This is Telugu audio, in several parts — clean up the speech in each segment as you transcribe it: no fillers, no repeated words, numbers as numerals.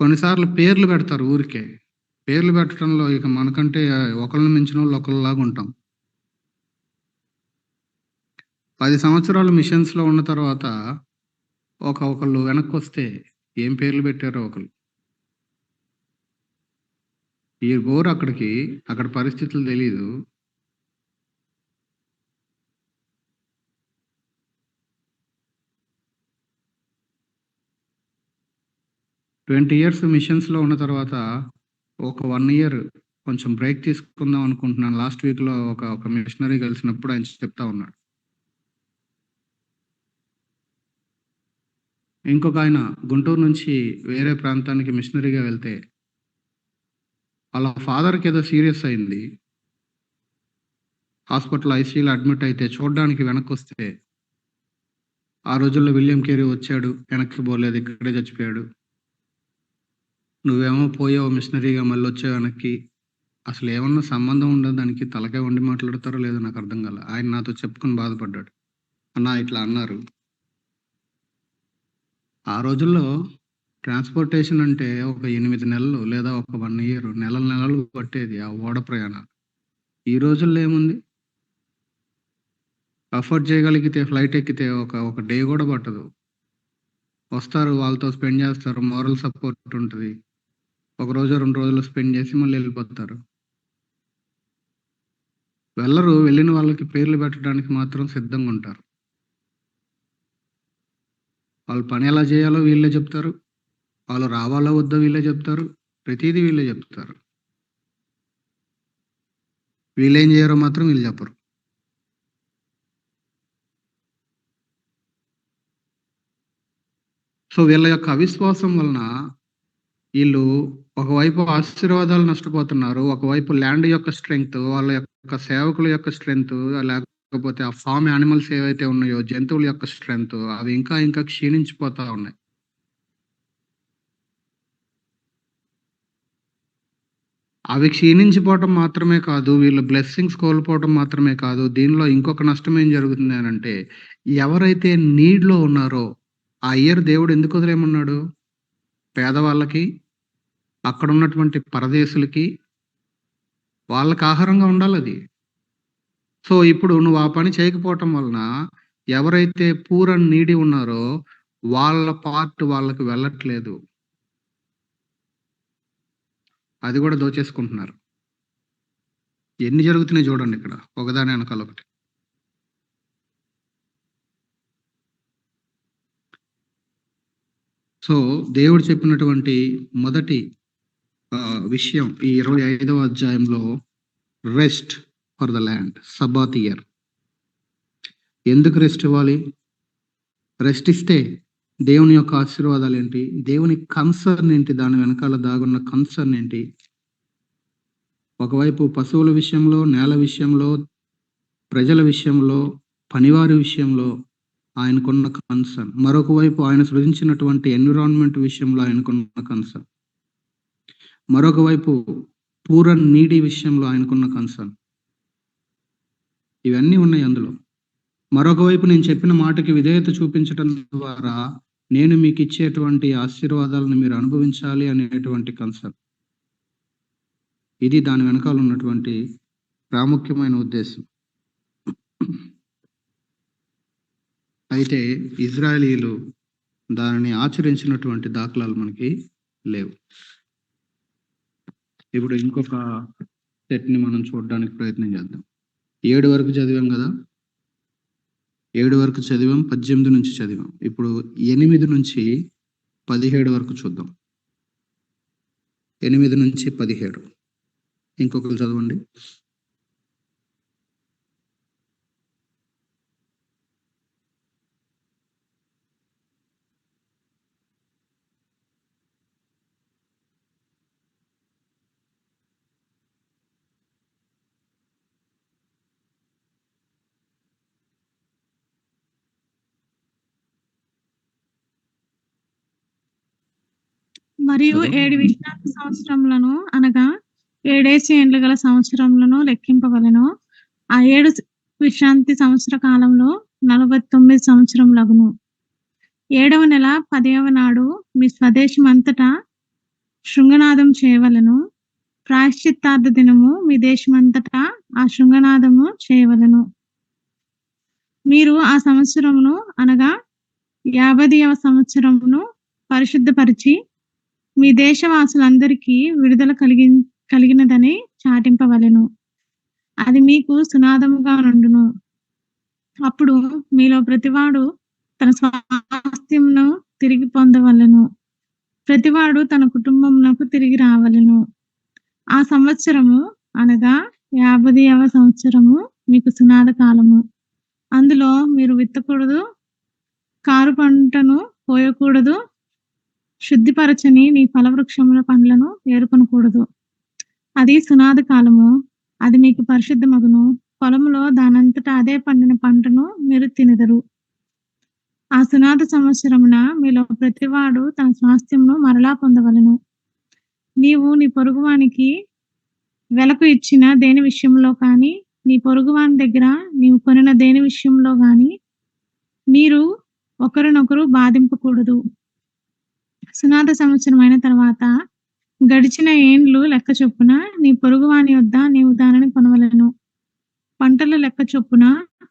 కొన్నిసార్లు పేర్లు పెడతారు ఊరికే. పేర్లు పెట్టడంలో ఇక మనకంటే ఒకళ్ళని మించినోళ్ళు ఒకళ్ళలాగా ఉంటాం. 10 సంవత్సరాలు మిషన్స్‌లో ఉన్న తర్వాత ఒకళ్ళు వెనక్కొస్తే ఏం పేర్లు పెట్టారో ఒకళ్ళు. ఈ బోర్ అక్కడికి, అక్కడ పరిస్థితులు తెలీదు. ట్వెంటీ ఇయర్స్ మిషన్స్‌లో ఉన్న తర్వాత ఒక 1 ఇయర్ కొంచెం బ్రేక్ తీసుకుందాం అనుకుంటున్నాను. లాస్ట్ వీక్‌లో ఒక మిషనరీ కలిసినప్పుడు ఆయన చెప్తా ఉన్నాడు. ఇంకొకాయన గుంటూరు నుంచి వేరే ప్రాంతానికి మిషనరీగా వెళ్తే, వాళ్ళ ఫాదర్‌కేదో సీరియస్ అయింది. హాస్పిటల్ ఐసీయూలో అడ్మిట్ అయితే చూడ్డానికి వెనక్కొస్తే, ఆ రోజుల్లో విలియం కేరీ వచ్చాడు. వెనక్కి పోలేదు. ఇక్కడే చచ్చిపోయాడు. నువ్వేమో పోయావు మిషనరీగా మళ్ళొచ్చావు వెనక్కి. అసలేమన్నా సంబంధం ఉందా దానికి? తలకాయ వండి మాట్లాడతారో లేదో నాకర్థం కాల. ఆయన నాతో చెప్పుకొని బాధపడ్డాడు. అన్నా ఇట్లా అన్నారు. ఆ రోజుల్లో ట్రాన్స్‌పోర్టేషన్ అంటే ఒక 8 నెలలు లేదా ఒక 1 ఇయర్ నెలలు నెలలు పట్టేది ఆ ఓడ ప్రయాణాలు. ఈ రోజుల్లో ఏముంది? అఫోర్డ్ చేయగలిగితే ఫ్లైట్ ఎక్కితే ఒక డే గూడా పట్టదు. వస్తారు వాళ్ళతో స్పెండ్ చేస్తారు. మోరల్ సపోర్ట్ ఉంటది. ఒక రోజో, 2 రోజులు స్పెండ్ చేసి మళ్ళీ ఎళ్ళిపోతారు. వెళ్లరు. వెళ్ళిన వాళ్ళకి పేర్లు పెట్టడానికి మాత్రం సిద్ధంగుంటారు. వాళ్ళు పని ఎలా చేయాలో వీళ్ళే చెప్తారు. వాళ్ళు రావాలో వద్దో వీళ్ళే చెప్తారు. ప్రతీదీ వీళ్ళే చెప్తారు. వీళ్ళేం చేయరో మాత్రం వీళ్ళు చెప్పరు. సో, వీళ్ళ యొక్క అవిశ్వాసం వలన ఈళ్ళు ఒకవైపు ఆశీర్వాదాలు నష్టపోతున్నారు. ఒకవైపు ల్యాండ్ యొక్క స్ట్రెంగ్త్, వాళ్ళ యొక్క సేవకుల యొక్క స్ట్రెంగ్త్, లేకపోతే ఆ ఫార్మ్ యానిమల్స్ ఏవైతే ఉన్నాయో జంతువుల యొక్క స్ట్రెంగ్త్ అవి ఇంకా ఇంకా క్షీణించిపోతా ఉన్నాయి. అవి క్షీణించిపోవటం మాత్రమే కాదు, వీళ్ళు బ్లెస్సింగ్స్ కోల్పోవటం మాత్రమే కాదు, దీనిలో ఇంకొక నష్టం ఏం జరుగుతుంది అనంటే, ఎవరైతే నీడ్‌లో ఉన్నారో, ఆ ఇయర్ దేవుడు ఎందుకు వదిలేయమన్నాడు? పేదవాళ్ళకి, అక్కడున్నటువంటి పరదేశులకి, వాళ్ళకి ఆహారంగా ఉండాలది. సో, ఇప్పుడు నువ్వు ఆ పని చేయకపోవటం వలన, ఎవరైతే పూర్ అండ్ నీడీ ఉన్నారో, వాళ్ళ పార్ట్ వాళ్ళకి వెళ్ళట్లేదు. అది గూడా దోచేసుకుంటున్నారు. ఎన్ని జరుగుతున్నాయి చూడండిక్కడ. ఒకదాని ఎనకాల ఒకటి. సో, దేవుడు చెప్పినటువంటి మొదటి విషయం ఈ 25వ అధ్యాయంలో rest for the land. Sabbath year. ఎందుకు రెస్ట్ ఇవ్వాలి? రెస్ట్ ఇస్తే దేవుని యొక్క ఆశీర్వాదాలేంటి? దేవుని కన్సర్న్ ఏంటి? దాని వెనకాల దాగున్న కన్సర్న్ ఏంటి? ఒకవైపు పశువుల విషయంలో, నేల విషయంలో, ప్రజల విషయంలో, పనివారి విషయంలో ఆయనకున్న కన్సర్న్. మరొక వైపు ఆయన సృజించినటువంటి ఎన్విరాన్మెంట్ విషయంలో ఆయనకున్న కన్సర్న్. మరొక వైపు పూర్ అండ్ నీడీ విషయంలో ఆయనకున్న కన్సర్న్. ఇవన్నీ ఉన్నాయి అందులో. మరొక వైపు నేను చెప్పిన మాటకి విధేయత చూపించటం ద్వారా నేను మీకిచ్చేటువంటి ఆశీర్వాదాలను మీరు అనుభవించాలి అనేటువంటి కన్సర్న్. ఇది దాని వెనకాల ఉన్నటువంటి ప్రాముఖ్యమైన ఉద్దేశం. అయితే ఇజ్రాయేలీయులు దానిని ఆచరించినటువంటి దాఖలాలు మనకి లేవు. ఇప్పుడు ఇంకొక సెట్‌ని మనం చూడడానికి ప్రయత్నం చేద్దాం. 7 వరకు చదివాం గదా! 7 వరకు చదివాం. 18 నుంచి చదివాం. ఇప్పుడు 8 నుంచి 17 వరకు చూద్దాం. 8 నుంచి 17 ఇంకొకరు చదవండి. మరియు చదవండి. 7 విశ్రాంతి సంవత్సరములను అనగా 7 ఏండ్లు గల సంవత్సరములను లెక్కింపవలెను. ఆ 7 విశ్రాంతి సంవత్సర కాలంలో 49 సంవత్సరములగును. 7వ నెల 10వ నాడు మీ స్వదేశమంతటా శృంగనాదం చేయవలెను. ప్రాయశ్చిత్తార్థ దినము మీ దేశమంతటా ఆ శృంగనాదము చేయవలెను. మీరు ఆ సంవత్సరమును అనగా 50వ సంవత్సరమును పరిశుద్ధపరిచి మీ దేశవాసులందరికీ విడుదల కలిగినదని చాటింపవలెను. అది మీకు సునాదముగా నుండును. అప్పుడు మీలో ప్రతివాడు తన స్వాస్థ్యమును తిరిగి పొందవలెను. ప్రతివాడు తన కుటుంబమునకు తిరిగి రావలెను. ఆ సంవత్సరము అనగా 50వ సంవత్సరము మీకు సునాద కాలము. అందులో మీరు విత్తకూడదు, కారు పంటను కోయకూడదు, శుద్ధిపరచని నీ ఫలవృక్షముల పండ్లను ఏరుకొనకూడదు. అది సునాద కాలము. అది మీకు పరిశుద్ధమగును. పొలములో దానంతటా అదే పండిన పంటను మీరు తినెదరు. ఆ సునాద సంవత్సరమున మీలో ప్రతివాడు తన స్వాస్థ్యమును మరలా పొందవలెను. నీవు నీ పొరుగువానికి వెలకు ఇచ్చిన దేని విషయంలో కానీ, నీ పొరుగువాని దగ్గర నీవు కొనిన దేని విషయంలో గాని మీరు ఒకరినొకరు బాధింపకూడదు. సునాద సంవత్సరం అయిన తర్వాత గడిచిన ఏండ్లు లెక్క చొప్పున నీ పొరుగువాని వద్ద నీవు దానిని కొనవలెను. పంటల లెక్క చొప్పున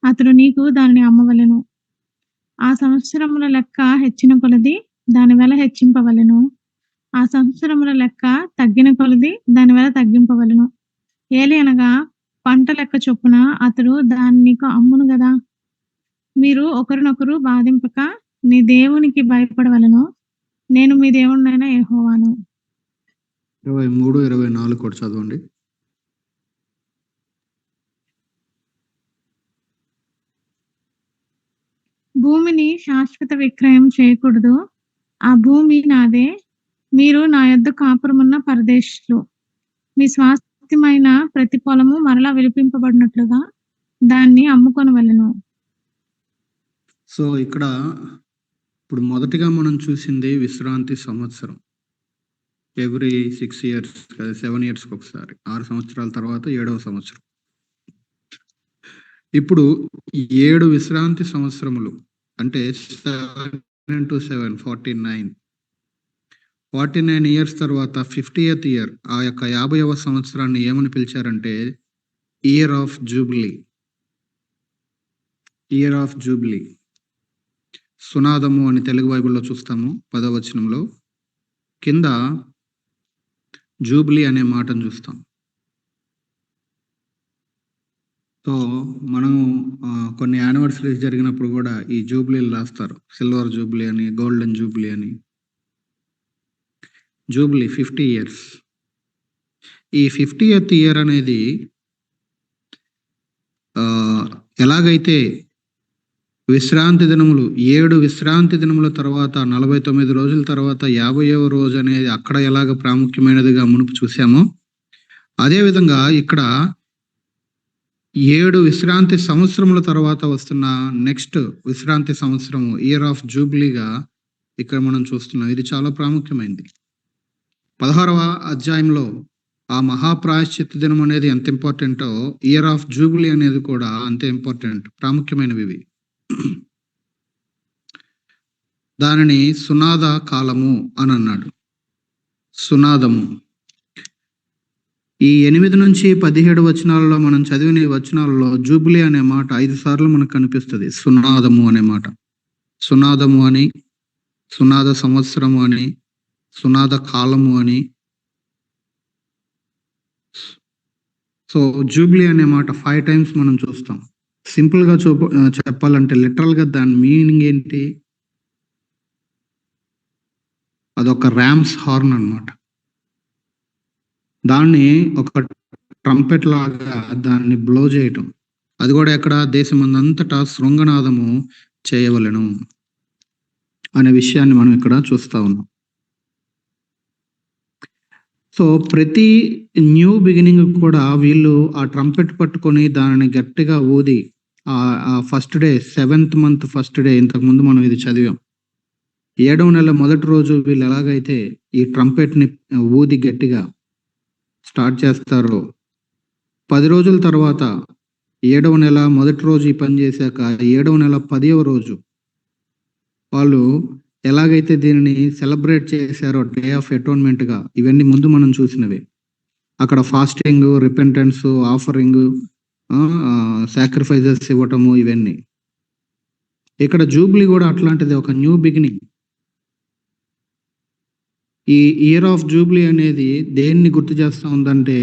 అతడు నీకు దానిని అమ్మవలెను. ఆ సంవత్సరముల లెక్క హెచ్చిన కొలది దాని వెల హెచ్చింపవలెను. ఆ సంవత్సరముల లెక్క తగ్గిన కొలది దాని వెల తగ్గింపవలెను. ఏలి అనగా పంట లెక్క చొప్పున అతడు దాన్ని నీకు అమ్మును గదా. మీరు ఒకరినొకరు బాధింపక నీ దేవునికి భయపడవలెను. నేను మీ దేవుడినైన యెహోవాను. 23, 24 కూడా చదవండి. భూమిని శాశ్వత విక్రయం చేయకూడదు. ఆ భూమి నాదే. మీరు నా యొద్ద కాపురమున్న పరదేశులు. మీ స్వాస్థ్యమైన ప్రతి పొలము మరలా విలిపింపబడినట్లుగా దాన్ని అమ్ముకొనవలెను. సో ఇక్కడ ఇప్పుడు మొదటిగా మనం చూసింది విశ్రాంతి సంవత్సరం. ఎవ్రీ 6 ఇయర్స్ 7 ఇయర్స్కి ఒకసారి, 6 సంవత్సరాల తర్వాత 7వ సంవత్సరం. ఇప్పుడు 7 విశ్రాంతి సంవత్సరములు అంటే 7 into 7 49 ఇయర్స్ తర్వాత 50th ఇయర్, ఆ యొక్క 50వ సంవత్సరాన్ని ఏమని పిలిచారంటే year of jubilee. Year of jubilee, సునాదము అని తెలుగు బైబిల్లో చూస్తాము 10వ వచనంలో. కింద జూబ్లీ అనే మాటను చూస్తాం. సో మనము కొన్ని యానివర్సరీస్ జరిగినప్పుడు కూడా ఈ జూబ్లీలు రాస్తారు. సిల్వర్ జూబ్లీ అని, గోల్డెన్ జూబ్లీ అని. Jubilee 50 years. ఈ 50th ఇయర్ అనేది ఎలాగైతే విశ్రాంతి దినములు 7 విశ్రాంతి దినముల తర్వాత 49 రోజుల తర్వాత 50వ రోజు అనేది అక్కడ ఎలాగ ప్రాముఖ్యమైనదిగా మునుపు చూసామో, అదేవిధంగా ఇక్కడ 7 విశ్రాంతి సంవత్సరముల తర్వాత వస్తున్న నెక్స్ట్ విశ్రాంతి సంవత్సరము ఇయర్ ఆఫ్ జూబ్లీగా ఇక్కడ మనం చూస్తున్నాం. ఇది చాలా ప్రాముఖ్యమైనది. 16వ అధ్యాయంలో ఆ మహాప్రాయశ్చిత్త దినం అనేది ఎంత ఇంపార్టెంటో ఇయర్ ఆఫ్ జూబ్లీ అనేది కూడా అంతే ఇంపార్టెంట్, ప్రాముఖ్యమైనవి ఇవి. దానిని సునాద కాలము అని అన్నాడు. సునాదము. ఈ 8 నుంచి 17 వచనాలలో మనం చదివిన వచనాలలో జూబ్లీ అనే మాట 5 సార్లు మనకు కనిపిస్తుంది. సునాదము అనే మాట. సునాదము అని, సునాద సంవత్సరము అని, సునాద కాలము అని. సో జూబ్లీ అనే మాట 5 times మనం చూస్తాం. సింపుల్ గా చెప్పాలంటే లిటరల్ గా దాని మీనింగ్ ఏంటి? అదొక ర్యామ్స్ హార్న్ అన్నమాట. దాన్ని ఒక ట్రంపెట్ లాగా దాన్ని బ్లో చేయటం. అది కూడా ఎక్కడ? దేశమందంతటా శృంగనాదము చేయవలెను అనే విషయాన్ని మనం ఇక్కడ చూస్తా ఉన్నాం. సో ప్రతి న్యూ బిగినింగ్ కూడా వీళ్ళు ఆ ట్రంపెట్ పట్టుకొని దానిని గట్టిగా ఊది, ఆ first day 7th month first day, ఇంతకుముందు మనం ఇది చదివాం. 7వ నెల మొదటి రోజు వీళ్ళు ఎలాగైతే ఈ ట్రంపెట్ ని ఊది గట్టిగా స్టార్ట్ చేస్తారో, 10 రోజుల తర్వాత 7వ నెల మొదటి రోజు ఈ పని చేశాక 7వ నెల 10వ రోజు వాళ్ళు ఎలాగైతే దీనిని సెలబ్రేట్ చేశారో డే ఆఫ్ అటోన్మెంట్‌గా, ఇవన్నీ ముందు మనం చూసినవే. అక్కడ ఫాస్టింగు, రిపెంటెన్సు, ఆఫరింగు, సాక్రిఫైజెస్ ఇవ్వటము ఇవన్నీ. ఇక్కడ జూబ్లీ గూడా అట్లాంటిదే, ఒక న్యూ బిగినింగ్. ఈ ఇయర్ ఆఫ్ జూబ్లీ అనేది దేన్ని గుర్తు చేస్తా ఉందంటే,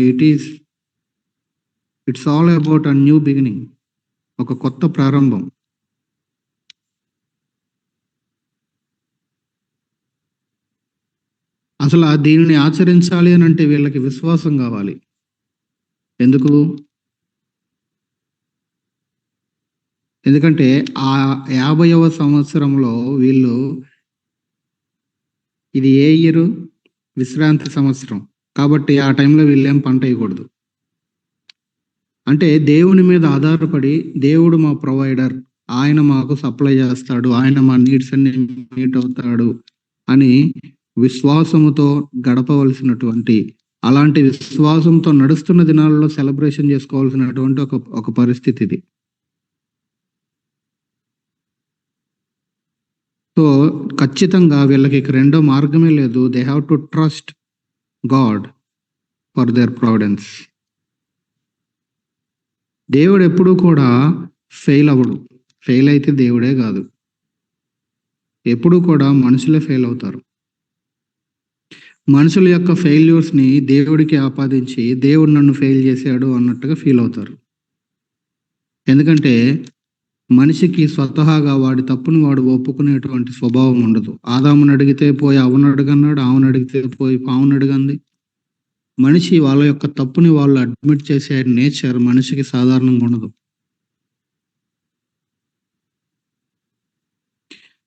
it's all about a new beginning. ఒక కొత్త ప్రారంభం. అసలు దీనిని ఆచరించాలి అనంటే వీళ్ళకి విశ్వాసం గావాలి. ఎందుకు? ఎందుకంటే ఆ 50వ సంవత్సరంలో వీళ్ళు, ఇది ఏ ఇయరు? విశ్రాంతి సంవత్సరం. కాబట్టి ఆ టైంలో వీళ్ళేం పంటేయకూడదు. అంటే దేవుని మీద ఆధారపడి, దేవుడు మా ప్రొవైడర్, ఆయన మాకు సప్లై చేస్తాడు, ఆయన మా నీడ్స్ అన్ని మీట్ అవుతాడు అని విశ్వాసముతో గడపవలసినటువంటి, అలాంటి విశ్వాసంతో నడుస్తున్న దినాలలో సెలబ్రేషన్ చేసుకోవాల్సినటువంటి ఒక పరిస్థితి ఇది. సో ఖచ్చితంగా వీళ్ళకి ఇక రెండో మార్గమే లేదు. They have to trust God for their providence. దేవుడు ఎప్పుడూ కూడా ఫెయిల్ అవ్వడు. ఫెయిల్ అయితే దేవుడే కాదు. ఎప్పుడూ కూడా మనుషులే ఫెయిల్ అవుతారు. మనుషుల యొక్క ఫెయిల్యూర్స్‌ని దేవుడికి ఆపాదించి, దేవుడు నన్ను ఫెయిల్ చేశాడు అన్నట్టుగా ఫీల్ అవుతారు. ఎందుకంటే మనిషికి స్వతహాగా వాడి తప్పుని వాడు ఒప్పుకునేటువంటి స్వభావం ఉండదు. ఆదాముని అడిగితే పోయి అవ్వను అడుగన్నాడు, ఆవును అడిగితే పోయి పావును అడుగంది. మనిషి వాళ్ళ యొక్క తప్పుని వాళ్ళు అడ్మిట్ చేసే నేచర్ మనిషికి సాధారణంగా ఉండదు.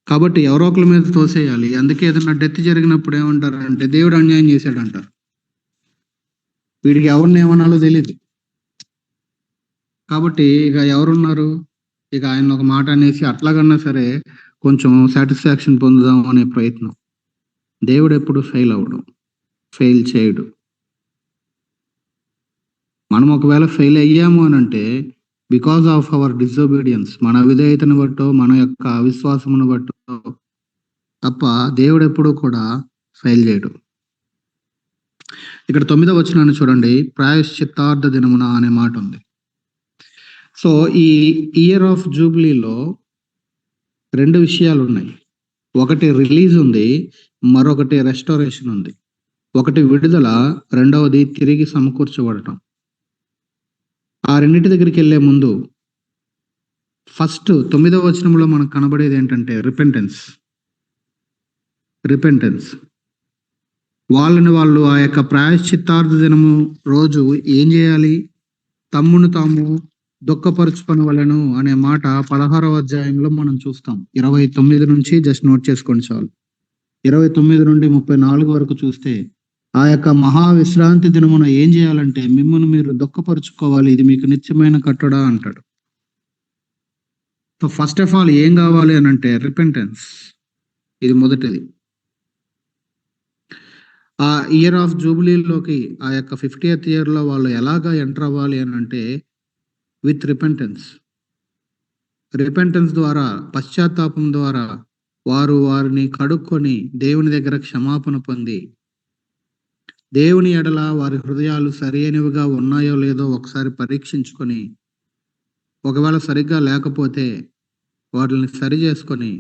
కాబట్టి ఎవరో ఒకళ్ళ మీద తోసేయాలి. అందుకే ఏదైనా డెత్ జరిగినప్పుడు ఏమంటారంటే, దేవుడు అన్యాయం చేశాడంటారు. వీడికి ఎవరిని ఏమనాలో తెలీదు. కాబట్టి ఇక ఎవరున్నారు? ఇక ఆయన ఒక మాట అనేసి అట్లాగన్నా సరే కొంచెం సాటిస్ఫాక్షన్ పొందుదాం అనే ప్రయత్నం. దేవుడు ఎప్పుడు ఫెయిల్ అవ్వడు, ఫెయిల్ చేయడు. మనం ఒకవేళ ఫెయిల్ అయ్యాము అనంటే బికాస్ ఆఫ్ అవర్ డిసొబీడియన్స్, మన అవిధేయతను బట్టో, మన యొక్క అవిశ్వాసమును బట్టో తప్ప దేవుడు ఎప్పుడూ కూడా ఫెయిల్ చేయడు. ఇక్కడ 9వ వచనాన్ని చూడండి. ప్రాయశ్చిత్తార్థ దినమున అనే మాట ఉంది. సో ఈ ఇయర్ ఆఫ్ జూబ్లీలో 2 విషయాలు ఉన్నాయి. ఒకటి రిలీజ్ ఉంది, మరొకటి రెస్టోరేషన్ ఉంది. ఒకటి విడుదల, రెండవది తిరిగి సమకూర్చబడటం. ఆ రెండింటి దగ్గరికి వెళ్ళే ముందు ఫస్ట్ 9వ వచనంలో మనకు కనబడేది ఏంటంటే రిపెంటెన్స్. వాళ్ళు ఆ యొక్క ప్రాయశ్చిత్తార్థ దినము రోజు ఏం చేయాలి? తమ్మును తాము దుఃఖపరుచుకొనవలెను అనే మాట 16వ అధ్యాయంలో మనం చూస్తాం. 29 నుంచి జస్ట్ నోట్ చేసుకోండి చాలు. 29 నుండి 34 వరకు చూస్తే ఆ యొక్క మహా విశ్రాంతి దినమున ఏం చేయాలంటే మిమ్మల్ని మీరు దుఃఖపరుచుకోవాలి, ఇది మీకు నిత్యమైన కట్టడా అంటాడు. సో ఫస్ట్ ఆఫ్ ఆల్ ఏం కావాలి అని అంటే రిపెంటెన్స్. ఇది మొదటిది. ఆ ఇయర్ ఆఫ్ జూబిలీలోకి, ఆ యొక్క 50th ఇయర్‌లో వాళ్ళు ఎలాగా ఎంటర్ అవ్వాలి అని అంటే విత్ రిపెంటెన్స్. రిపెంటెన్స్ ద్వారా, పశ్చాత్తాపం ద్వారా వారిని కడుక్కొని దేవుని దగ్గర క్షమాపణ పొంది, దేవుని ఎడల వారి హృదయాలు సరైనవిగా ఉన్నాయో లేదో ఒకసారి పరీక్షించుకొని, ఒకవేళ సరిగ్గా లేకపోతే వాటిని సరి చేసుకొని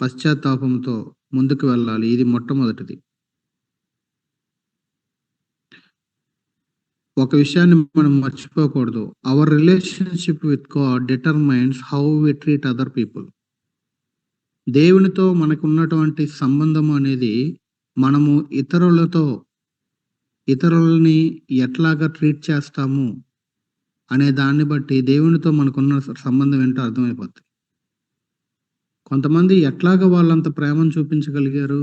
పశ్చాత్తాపంతో ముందుకు వెళ్ళాలి. ఇది మొట్టమొదటిది. ఒక విషయాన్ని మనం మర్చిపోకూడదు. Our relationship with God determines how we treat other people. దేవునితో మనకున్నటువంటి సంబంధం అనేది మనము ఇతరులని ఎట్లాగా ట్రీట్ చేస్తాము అనే దాన్ని బట్టి దేవునితో మనకున్న సంబంధం ఏంటో అర్థమైపోద్ది. కొంతమంది ఎట్లాగా వాళ్ళంత ప్రేమను చూపించగలిగారు?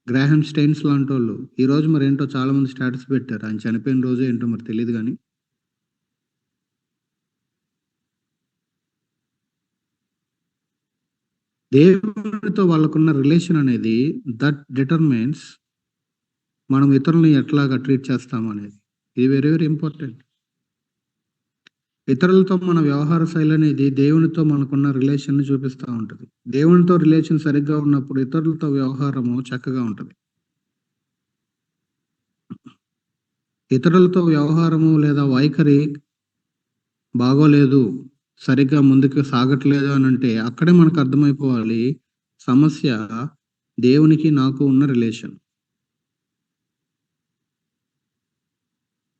గ్రాహం స్టెయిన్స్ లాంటోళ్ళు ఈరోజు మరి ఏంటో చాలా మంది స్టేటస్ పెట్టారు. ఆయన చనిపోయిన రోజో ఏంటో మరి తెలీదు గానీ, దేవునితో వాళ్ళకున్న రిలేషన్ అనేది దట్ డిటర్మైన్స్ మనం ఇతరులని ఎట్లాగా ట్రీట్ చేస్తాము అనేది. ఇది వెరీ వెరీ ఇంపార్టెంట్. ఇతరులతో మన వ్యవహార శైలి అనేది దేవునితో మనకున్న రిలేషన్‌ని చూపిస్తా ఉంటది. దేవునితో రిలేషన్ సరిగ్గా ఉన్నప్పుడు ఇతరులతో వ్యవహారము చక్కగా ఉంటది. ఇతరులతో వ్యవహారము లేదా వైఖరి బాగోలేదు, సరిగ్గా ముందుకు సాగట్లేదు అనంటే అక్కడే మనకు అర్థమైపోవాలి సమస్య దేవునికి నాకు ఉన్న రిలేషన్.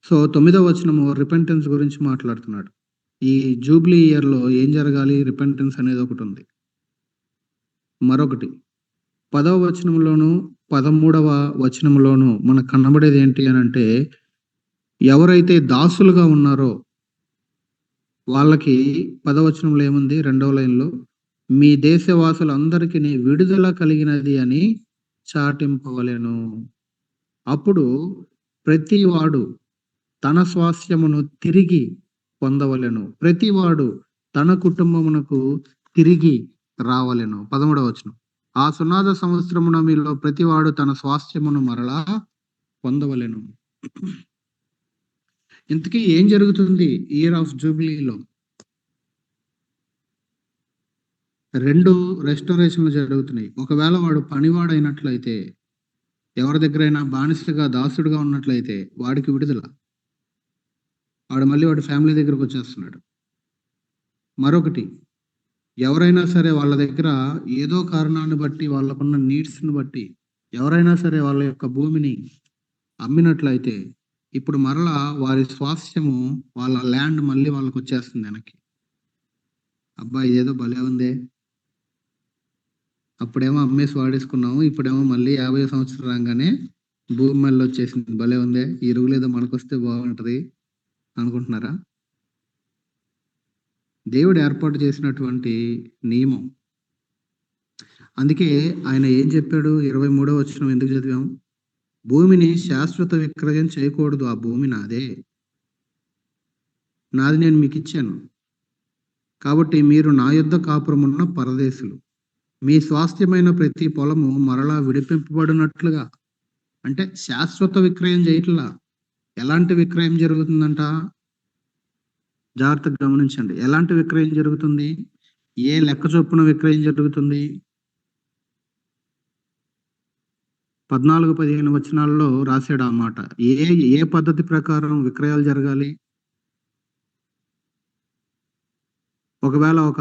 సో 9వ వచనము రిపెంటెన్స్ గురించి మాట్లాడుతున్నాడు. ఈ జూబ్లీ ఇయర్‌లో ఏం జరగాలి? రిపెంటెన్స్ అనేది ఒకటుంది. మరొకటి 10వ వచనంలోను, 13వ వచనంలోను మనకు కనబడేది ఏంటి అనంటే, ఎవరైతే దాసులుగా ఉన్నారో వాళ్ళకి 10వ వచనంలో ఏముంది? రెండవ లైన్‌లో మీ దేశవాసులందరికిని విడుదల కలిగినది అని చాటింపవలెను. అప్పుడు ప్రతివాడు తన స్వాస్థ్యమును తిరిగి పొందవలెను. ప్రతివాడు తన కుటుంబమునకు తిరిగి రావలెను. 13వ వచనం. ఆ సునాద సంవత్సరమున మీలో ప్రతివాడు తన స్వాస్థ్యమును మరలా పొందవలెను. ఇంతకీ ఏం జరుగుతుంది ఇయర్ ఆఫ్ జూబిలీలో? 2 రెస్టోరేషన్‌లు జరుగుతున్నాయి. ఒకవేళ వాడు పనివాడైనట్లయితే, ఎవరి దగ్గరైనా బానిసగా, దాసుడుగా ఉన్నట్లయితే వాడికి విడుదల. వాడు మళ్ళీ వాడి ఫ్యామిలీ దగ్గరకొచ్చేస్తున్నాడు. మరొకటి, ఎవరైనా సరే వాళ్ళ దగ్గర ఏదో కారణాన్ని బట్టి, వాళ్ళకున్న నీడ్స్‌ని బట్టి ఎవరైనా సరే వాళ్ళ యొక్క భూమిని అమ్మినట్లయితే, ఇప్పుడు మరలా వారి స్వాస్థ్యము, వాళ్ళ ల్యాండ్ మళ్ళీ వాళ్ళకొచ్చేస్తుంది వెనక్కి. అబ్బా! ఇదేదో భలే ఉందే! అప్పుడేమో అమ్మేసి వాడేసుకున్నాము. ఇప్పుడేమో మళ్ళీ 50 సంవత్సరం రాంగానే భూమి మళ్ళొచ్చేసింది. భలే ఉందే! ఈ రూల్ ఏదో మనకొస్తే బాగుంటది అనుకుంటున్నారా? దేవుడు ఏర్పాటు చేసినటువంటి నియమం. అందుకే ఆయన ఏం చెప్పాడు? 23వ వచనం ఎందుకు చదివాం? భూమిని శాశ్వత విక్రయం చేయకూడదు. ఆ భూమి నాదే. నాది నేను మీకిచ్చాను. కాబట్టి మీరు నా యొద్ద కాపురమున్న పరదేశులు. మీ స్వాస్థ్యమైన ప్రతి పొలము మరలా విడిపింపబడినట్లుగా, అంటే శాశ్వత విక్రయం చేయట్లా. ఎలాంటి విక్రయం జరుగుతుందంట? జాగ్రత్తగా గమనించండి. ఎలాంటి విక్రయం జరుగుతుంది? ఏ లెక్క చొప్పున విక్రయం జరుగుతుంది? 14, 15 వచనాల్లో రాశాడు ఆ మాట. ఏ ఏ పద్ధతి ప్రకారం విక్రయాలు జరగాలి? ఒకవేళ ఒక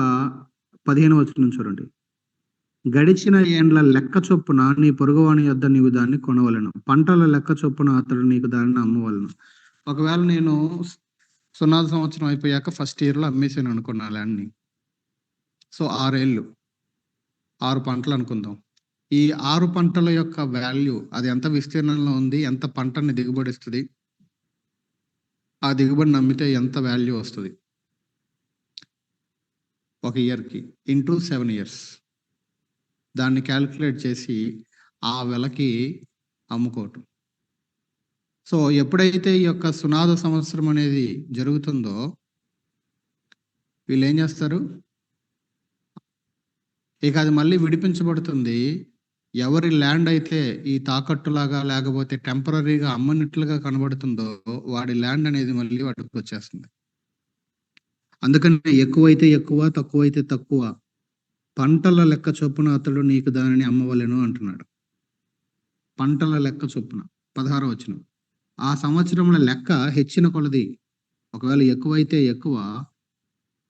15 వచనం చూడండి. గడిచిన ఏండ్ల లెక్క చొప్పున నీ పొరుగువాని యొద్ద నీవు దాన్ని కొనవలెను. పంటల లెక్క చొప్పున అతడు నీకు దానిని అమ్మవలెను. ఒకవేళ నేను సునాద సంవత్సరం అయిపోయాక ఫస్ట్ ఇయర్‌లో అమ్మేసాను అనుకోండి నా ల్యాండ్‌ని. సో 6 ఏళ్ళు, 6 పంటలు అనుకుందాం. ఈ 6 పంటల యొక్క వాల్యూ అది ఎంత విస్తీర్ణంలో ఉంది? ఎంత పంటని దిగుబడిస్తది? ఆ దిగుబడిని అమ్మితే ఎంత వాల్యూ వస్తది? ఒక ఇయర్‌కి ఇంటూ 7 ఇయర్స్. దాన్ని కాలిక్యులేట్ చేసి ఆ వెలకి అమ్ముకోవటం. సో ఎప్పుడైతే ఈ యొక్క సునాద సంవత్సరం అనేది జరుగుతుందో వీళ్ళేం చేస్తారు? ఇక అది మళ్ళీ విడిపించబడుతుంది. ఎవరి ల్యాండ్ అయితే ఈ తాకట్టులాగా లేకపోతే టెంపరరీగా అమ్మనట్లుగా కనబడుతుందో వాడి ల్యాండ్ అనేది మళ్ళీ వాడికొచ్చేస్తుంది. అందుకని ఎక్కువైతే ఎక్కువ, తక్కువైతే తక్కువ. పంటల లెక్క చొప్పున అతడు నీకు దానిని అమ్మవలెను అంటున్నాడు. పంటల లెక్క చొప్పున. 16వ వచనం. ఆ సంవత్సరముల లెక్క హెచ్చిన కొలది, ఒకవేళ ఎక్కువైతే ఎక్కువ,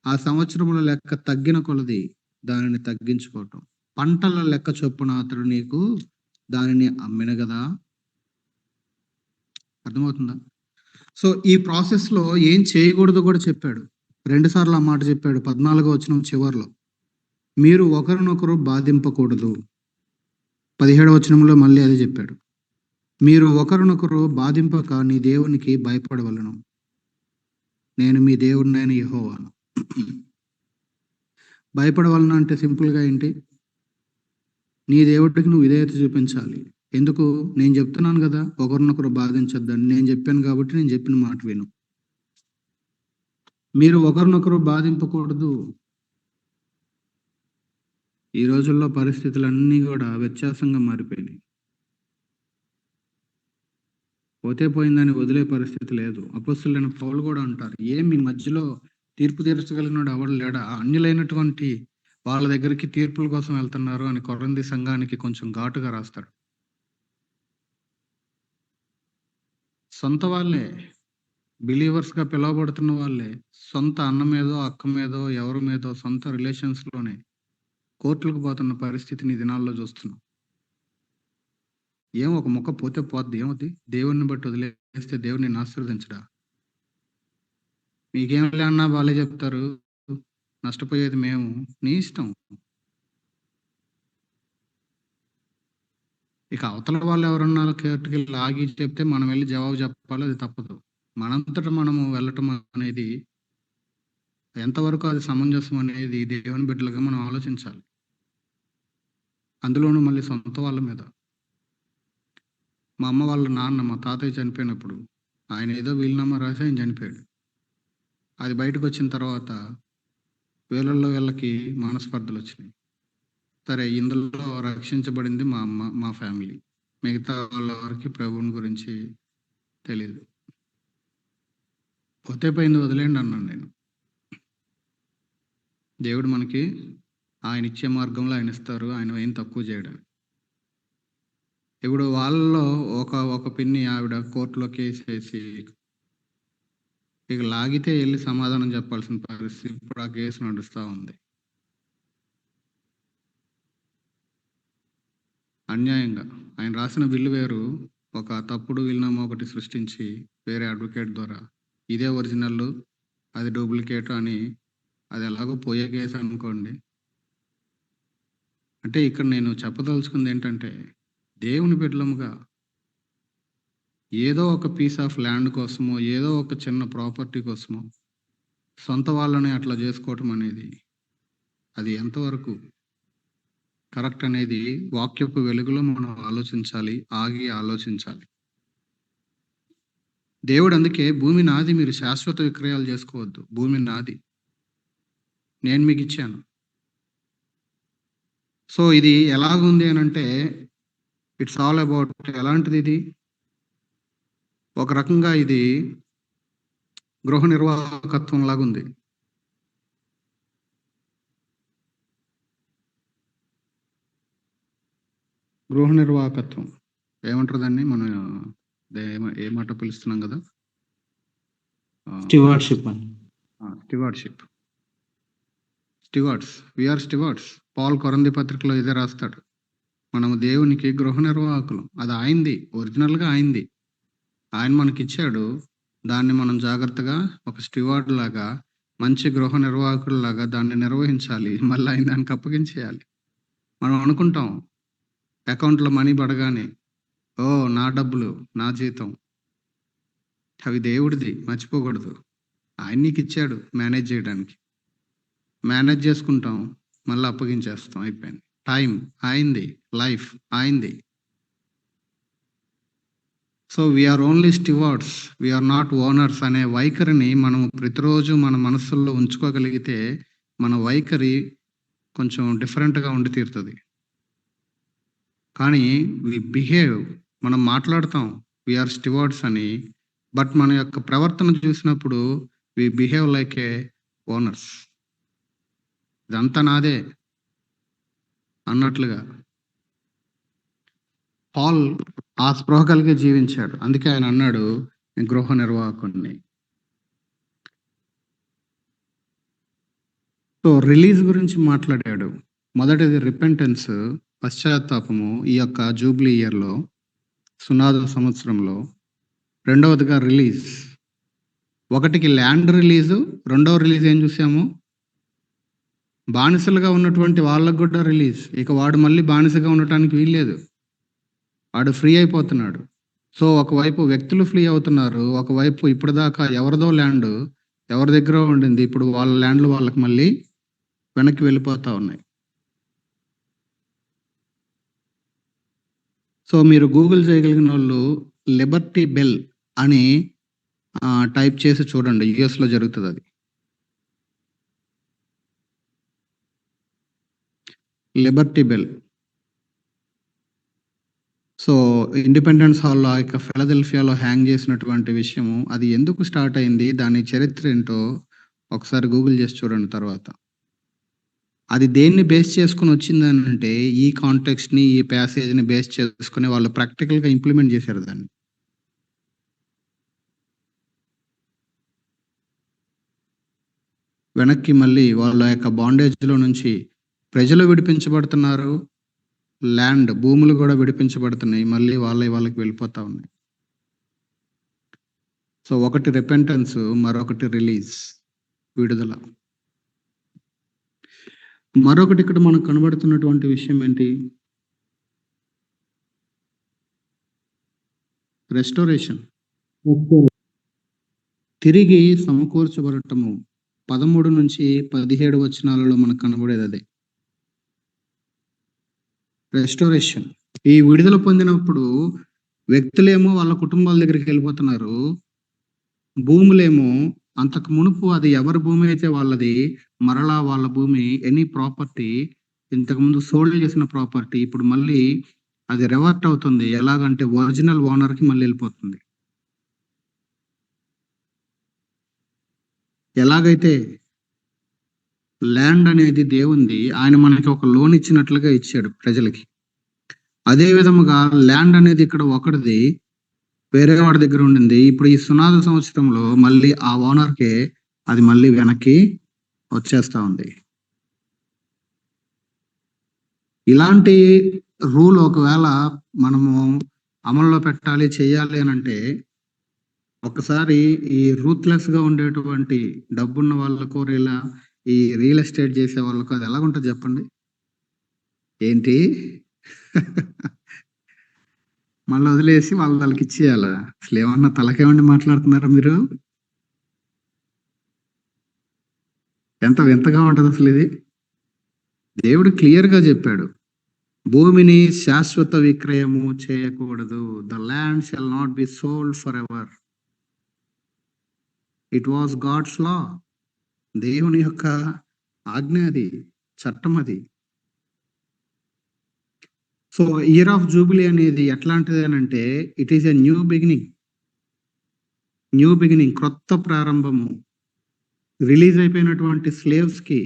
ఆ సంవత్సరముల లెక్క తగ్గిన కొలది దానిని తగ్గించుకోవటం. పంటల లెక్క చొప్పున అతడు నీకు దానిని అమ్మెను గదా! అర్థమవుతుందా? సో ఈ ప్రాసెస్‌లో ఏం చేయకూడదో కూడా చెప్పాడు. 2 సార్లు ఆ మాట చెప్పాడు. 14వ వచనం చివర్లో. మీరు ఒకరినొకరు బాధింపకూడదు. 17వ వచనంలో మళ్ళీ అదే చెప్పాడు. మీరు ఒకరినొకరు బాధింపక నీ దేవునికి భయపడవలెను. నేను మీ దేవుడినైన యెహోవాను. భయపడవలన అంటే సింపుల్‌గా ఏంటి? నీ దేవుడికి నువ్వు విధేయత చూపించాలి. ఎందుకు? నేను చెప్తున్నాను గదా! ఒకరినొకరు బాధించొద్దని. నేను చెప్పాను కాబట్టి నేను చెప్పిన మాట విను. మీరు ఒకరినొకరు బాధింపకూడదు. ఈ రోజుల్లో పరిస్థితులన్నీ గూడా వ్యత్యాసంగా మారిపోయినాయి. పోతే పోయిందని వదిలే పరిస్థితి లేదు. అపొస్తలుడైన పౌలు గూడా అంటారు. మీ మధ్యలో తీర్పు తీర్చగలిగినోడు ఎవడు లేడా? అన్యులైనటువంటి వాళ్ళ దగ్గరికి తీర్పుల కోసం వెళ్తున్నారు అని కొరింథీ సంఘానికి కొంచెం ఘాటుగా రాస్తాడు. సొంత వాళ్ళే, బిలీవర్స్‌గా పిలువబడుతున్న వాళ్ళే, సొంత అన్న మీదో, అక్క మీదో, ఎవరి మీదో సొంత రిలేషన్స్‌లోనే కోర్టులకు పోతున్న పరిస్థితిని ఈ దినాల్లో చూస్తున్నాం. ఒక మొక్క పోతే పోద్ది, ఏమవుద్ది? దేవుడిని బట్టి వదిలేస్తే దేవుడు నిన్ను ఆశీర్వదించడా? మీకేంలే అన్నా వాళ్ళే చెప్తారు. నష్టపోయేది మేము. నీ ఇష్టం. ఇక అవతల వాళ్ళు ఎవరన్నా కోర్టుకెళ్ళి ఆగి చెప్తే మనం వెళ్లి జవాబు చెప్పాలి. అది తప్పదు. మనంతట మనము వెళ్ళటం అనేది ఎంతవరకు అది సమంజసం అనేది దేవుని బిడ్డలుగా మనం ఆలోచించాలి. అందులోనూ మళ్ళీ సొంత వాళ్ళ మీద. మా అమ్మ వాళ్ళ నాన్న, మా తాతయ్య చనిపోయినప్పుడు ఆయన ఏదో వీలునామా రాసి ఆయన చనిపోయాడు. అది బయటకొచ్చిన తర్వాత వీళ్ళకి మనస్పర్ధలు వచ్చినాయి. సరే, ఇందులో రక్షించబడింది మా అమ్మ, మా ఫ్యామిలీ. మిగతా వాళ్ళ వరకు ప్రభువుని గురించి తెలీదు. పోతే పోయింది, వదిలేయండి అన్నాను నేను. దేవుడు మనకి ఆయన ఇచ్చే మార్గంలో ఆయన ఇస్తారు. ఆయన ఏం తక్కువ చేయడు. ఇప్పుడు వాళ్ళలో ఒక పిన్ని ఆవిడ కోర్టులో కేసు వేసి ఇక లాగితే వెళ్ళి సమాధానం చెప్పాల్సిన పరిస్థితి. ఇప్పుడు ఆ కేసు నడుస్తూ ఉంది. అన్యాయంగా ఆయన రాసిన బిల్లు వేరు, ఒక తప్పుడు వీలునామా ఒకటి సృష్టించి వేరే అడ్వకేట్ ద్వారా ఇదే ఒరిజినల్, అది డూప్లికేట్ అని, అది ఎలాగో పోయే కేసు అనుకోండి. అంటే ఇక్కడ నేను చెప్పదలుచుకుంది ఏంటంటే, దేవుని బిడ్డలముగా ఏదో ఒక పీస్ ఆఫ్ ల్యాండ్ కోసమో, ఏదో ఒక చిన్న ప్రాపర్టీ కోసమో సొంత వాళ్ళని అట్లా చేసుకోవటం అనేది అది ఎంతవరకు కరెక్ట్ అనేది వాక్యపు వెలుగులో మనం ఆలోచించాలి, ఆగి ఆలోచించాలి. దేవుడు అందుకే భూమి నాది, మీరు శాశ్వత విక్రయాలు చేసుకోవద్దు. భూమి నాది, నేను మీకు ఇచ్చాను. సో ఇది ఎలాగుంది అని అంటే, ఇట్స్ ఆల్ అబౌట్ ఎలాంటిది ఇది? ఒక రకంగా ఇది గృహ నిర్వాహకత్వం లాగుంది. గృహ నిర్వాహకత్వం ఏమంటారు దాన్ని? మనం ఏ మాట పిలుస్తున్నాం కదా, స్టివార్డ్షిప్ అని. స్టివార్డ్షిప్. స్టివార్డ్స్, వీఆర్ స్టివార్డ్స్. పాల్ కొరింథీ పత్రికలో ఇదే రాస్తాడు. మనము దేవునికి గృహ నిర్వాహకులు. అది ఆయనది, ఒరిజినల్గా ఆయనది. ఆయన మనకిచ్చాడు. దాన్ని మనం జాగ్రత్తగా ఒక స్టివార్డ్ లాగా, మంచి గృహ నిర్వాహకుడు లాగా దాన్ని నిర్వహించాలి. మళ్ళీ ఆయన దానికి అప్పగించేయాలి. మనం అనుకుంటాం అకౌంట్లో మనీ పడగానే, ఓ నా డబ్బులు, నా జీతం. అవి దేవుడిది, మర్చిపోకూడదు. ఆయన నీకు ఇచ్చాడు మేనేజ్ చేయడానికి. మేనేజ్ చేసుకుంటాం, మళ్ళీ అప్పగించేస్తాం, అయిపోయింది. టైం ఆయనది, లైఫ్ ఆయనది. So we are only stewards, we are not owners అనే వైఖరిని మనం ప్రతిరోజు మన మనస్సుల్లో ఉంచుకోగలిగితే మన వైఖరి కొంచెం డిఫరెంట్గా ఉండి తీరుతుంది. కానీ వి బిహేవ్, మనం మాట్లాడతాం వీఆర్ స్టివార్డ్స్ అని, బట్ మన యొక్క ప్రవర్తన చూసినప్పుడు we behave like a owners. ఇదంతా నాదే అన్నట్లుగా. పాల్ ఆ స్పృహ కలిగి జీవించాడు. అందుకే ఆయన అన్నాడు, నేను గృహ నిర్వాహకుడిని. సో రిలీజ్ గురించి మాట్లాడాడు. మొదటిది రిపెంటెన్స్, పశ్చాత్తాపము, ఈ యొక్క జూబ్లీ ఇయర్లో, సునాద సంవత్సరంలో. రెండవదిగా రిలీజ్. ఒకటికి ల్యాండ్ రిలీజు, రెండవ రిలీజ్ ఏం చూసాము? బానిసలుగా ఉన్నటువంటి వాళ్ళకు కూడా రిలీజ్. ఇక వాడు మళ్ళీ బానిసగా ఉండటానికి వీల్లేదు, వాడు ఫ్రీ అయిపోతున్నాడు. సో ఒకవైపు వ్యక్తులు ఫ్రీ అవుతున్నారు, ఒకవైపు ఇప్పటిదాకా ఎవరిదో ల్యాండ్ ఎవరి దగ్గర ఉండింది, ఇప్పుడు వాళ్ళ ల్యాండ్లు వాళ్ళకి మళ్ళీ వెనక్కి వెళ్ళిపోతా ఉన్నాయి. సో మీరు గూగుల్ చేయగలిగిన వాళ్ళు లిబర్టీ బెల్ అని టైప్ చేసి చూడండి, యుఎస్లో జరుగుతుంది అది. Liberty bell. సో ఇండిపెండెన్స్ హాల్లో ఆ యొక్క ఫిలదెల్ఫియాలో హ్యాంగ్ చేసినటువంటి విషయము, అది ఎందుకు స్టార్ట్ అయింది, దాని చరిత్ర ఏంటో ఒకసారి గూగుల్ చేసి చూడండి తర్వాత. అది దేన్ని బేస్ చేసుకొని వచ్చిందనంటే, ఈ కాంటెక్స్ట్‌ని, ఈ ప్యాసేజ్‌ని బేస్ చేసుకొని వాళ్ళు ప్రాక్టికల్‌గా ఇంప్లిమెంట్ చేశారు దాన్ని. వెనక్కి మళ్ళీ వాళ్ళ యొక్క బాండేజ్‌లో నుంచి ప్రజలు విడిపించబడుతున్నారు. భూములు కూడా విడిపించబడుతున్నాయి. మళ్ళీ వాళ్ళకి వెళ్ళిపోతా ఉన్నాయి. సో, ఒకటి రిపెంటెన్స్, మరొకటి రిలీజ్, విడుదల. మరొకటి ఇక్కడ మనకు కనబడుతున్నటువంటి విషయం ఏంటి? రెస్టోరేషన్. తిరిగి సమకూర్చబడటము. 13-17 వచనాలలో మనకు కనబడేది అదే. రెస్టోరేషన్. ఈ విడుదల పొందినప్పుడు వ్యక్తులేమో వాళ్ళ కుటుంబాల దగ్గరికి వెళ్ళిపోతున్నారు. భూములేమో అంతకు మునుపు అది ఎవరి భూమి అయితే వాళ్ళది, మరలా వాళ్ళ భూమి, ఎనీ ప్రాపర్టీ ఇంతకుముందు సోల్డ్ చేసిన ప్రాపర్టీ ఇప్పుడు మళ్ళీ అది రివర్ట్ అవుతుంది. ఎలాగంటే ఒరిజినల్ ఓనర్‌కి మళ్ళీ వెళ్ళిపోతుంది. ఎలాగైతే ల్యాండ్ అనేది దేవునిది, ఆయన మనకి ఒక లోన్ ఇచ్చినట్లుగా ఇచ్చాడు ప్రజలకి. అదే విధముగా ల్యాండ్ అనేది ఇక్కడ ఒకడిది, వేరే వాడి దగ్గర ఉండింది. ఇప్పుడు ఈ సునాద సంవత్సరంలో మళ్ళీ ఆ ఓనర్‌కే అది మళ్ళీ వెనక్కి వచ్చేస్తా ఉంది. ఇలాంటి రూల్ ఒకవేళ మనము అమల్లో పెట్టాలి, చేయాలి అనంటే, ఒకసారి ఈ రూత్‌లెస్‌గా ఉండేటువంటి డబ్బున్న వాళ్ళకో, ఈ రియల్ ఎస్టేట్ చేసే వాళ్ళకో అది ఎలాగుంటది చెప్పండి? ఏంటి? మళ్ళీ వదిలేసి వాళ్ళకిచ్చేయాలా? అసలేమన్నా తలకేమండి మాట్లాడుతున్నారా మీరు? ఎంత వింతగా ఉంటదసలిది. దేవుడు క్లియర్‌గా చెప్పాడు. భూమిని శాశ్వత విక్రయము చేయకూడదు. The land shall not be sold for ever. It was God's law. దేవుని యొక్క ఆజ్ఞ అది, చట్టం అది. సో, ఇయర్ ఆఫ్ జూబిలీ అనేది ఎట్లాంటిది అనంటే, it is a new beginning. క్రొత్త ప్రారంభము. రిలీజ్ అయిపోయినటువంటి స్లేవ్స్‌కి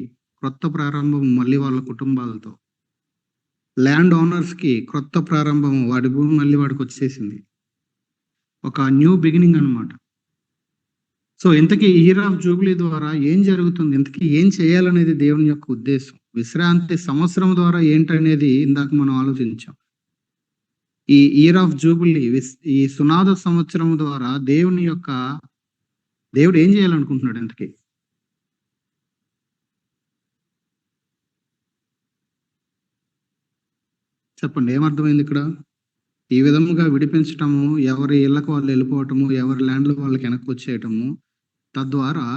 క్రొత్త ప్రారంభం మళ్ళీ వాళ్ళ కుటుంబాలతో. ల్యాండ్ ఓనర్స్‌కి క్రొత్త ప్రారంభం, వాడి భూమి మళ్ళీ వాడికొచ్చేసింది. ఒక న్యూ బిగినింగ్ అన్నమాట. సో, ఇంతకీ ఇయర్ ఆఫ్ జూబిలీ ద్వారా ఏం జరుగుతుంది? ఇంతకీ ఏం చేయాలనేది దేవుని యొక్క ఉద్దేశం. విశ్రాంతి సంవత్సరం ద్వారా ఏంటనేది ఇందాక మనం ఆలోచించాం. ఈ ఇయర్ ఆఫ్ జూబిలీ, ఈ సునాద సంవత్సరం ద్వారా దేవుడు ఏం చేయాలనుకుంటున్నాడు ఇంతకీ? చెప్పండి, ఏమర్థమైంది ఇక్కడ? ఈ విధముగా విడిపించటము, ఎవరి ఇళ్ళకు వాళ్ళు వెళ్ళిపోవటము, ఎవరి ల్యాండ్‌లో వాళ్ళకి వెనక్కి వచ్చేయటము. తద్వారా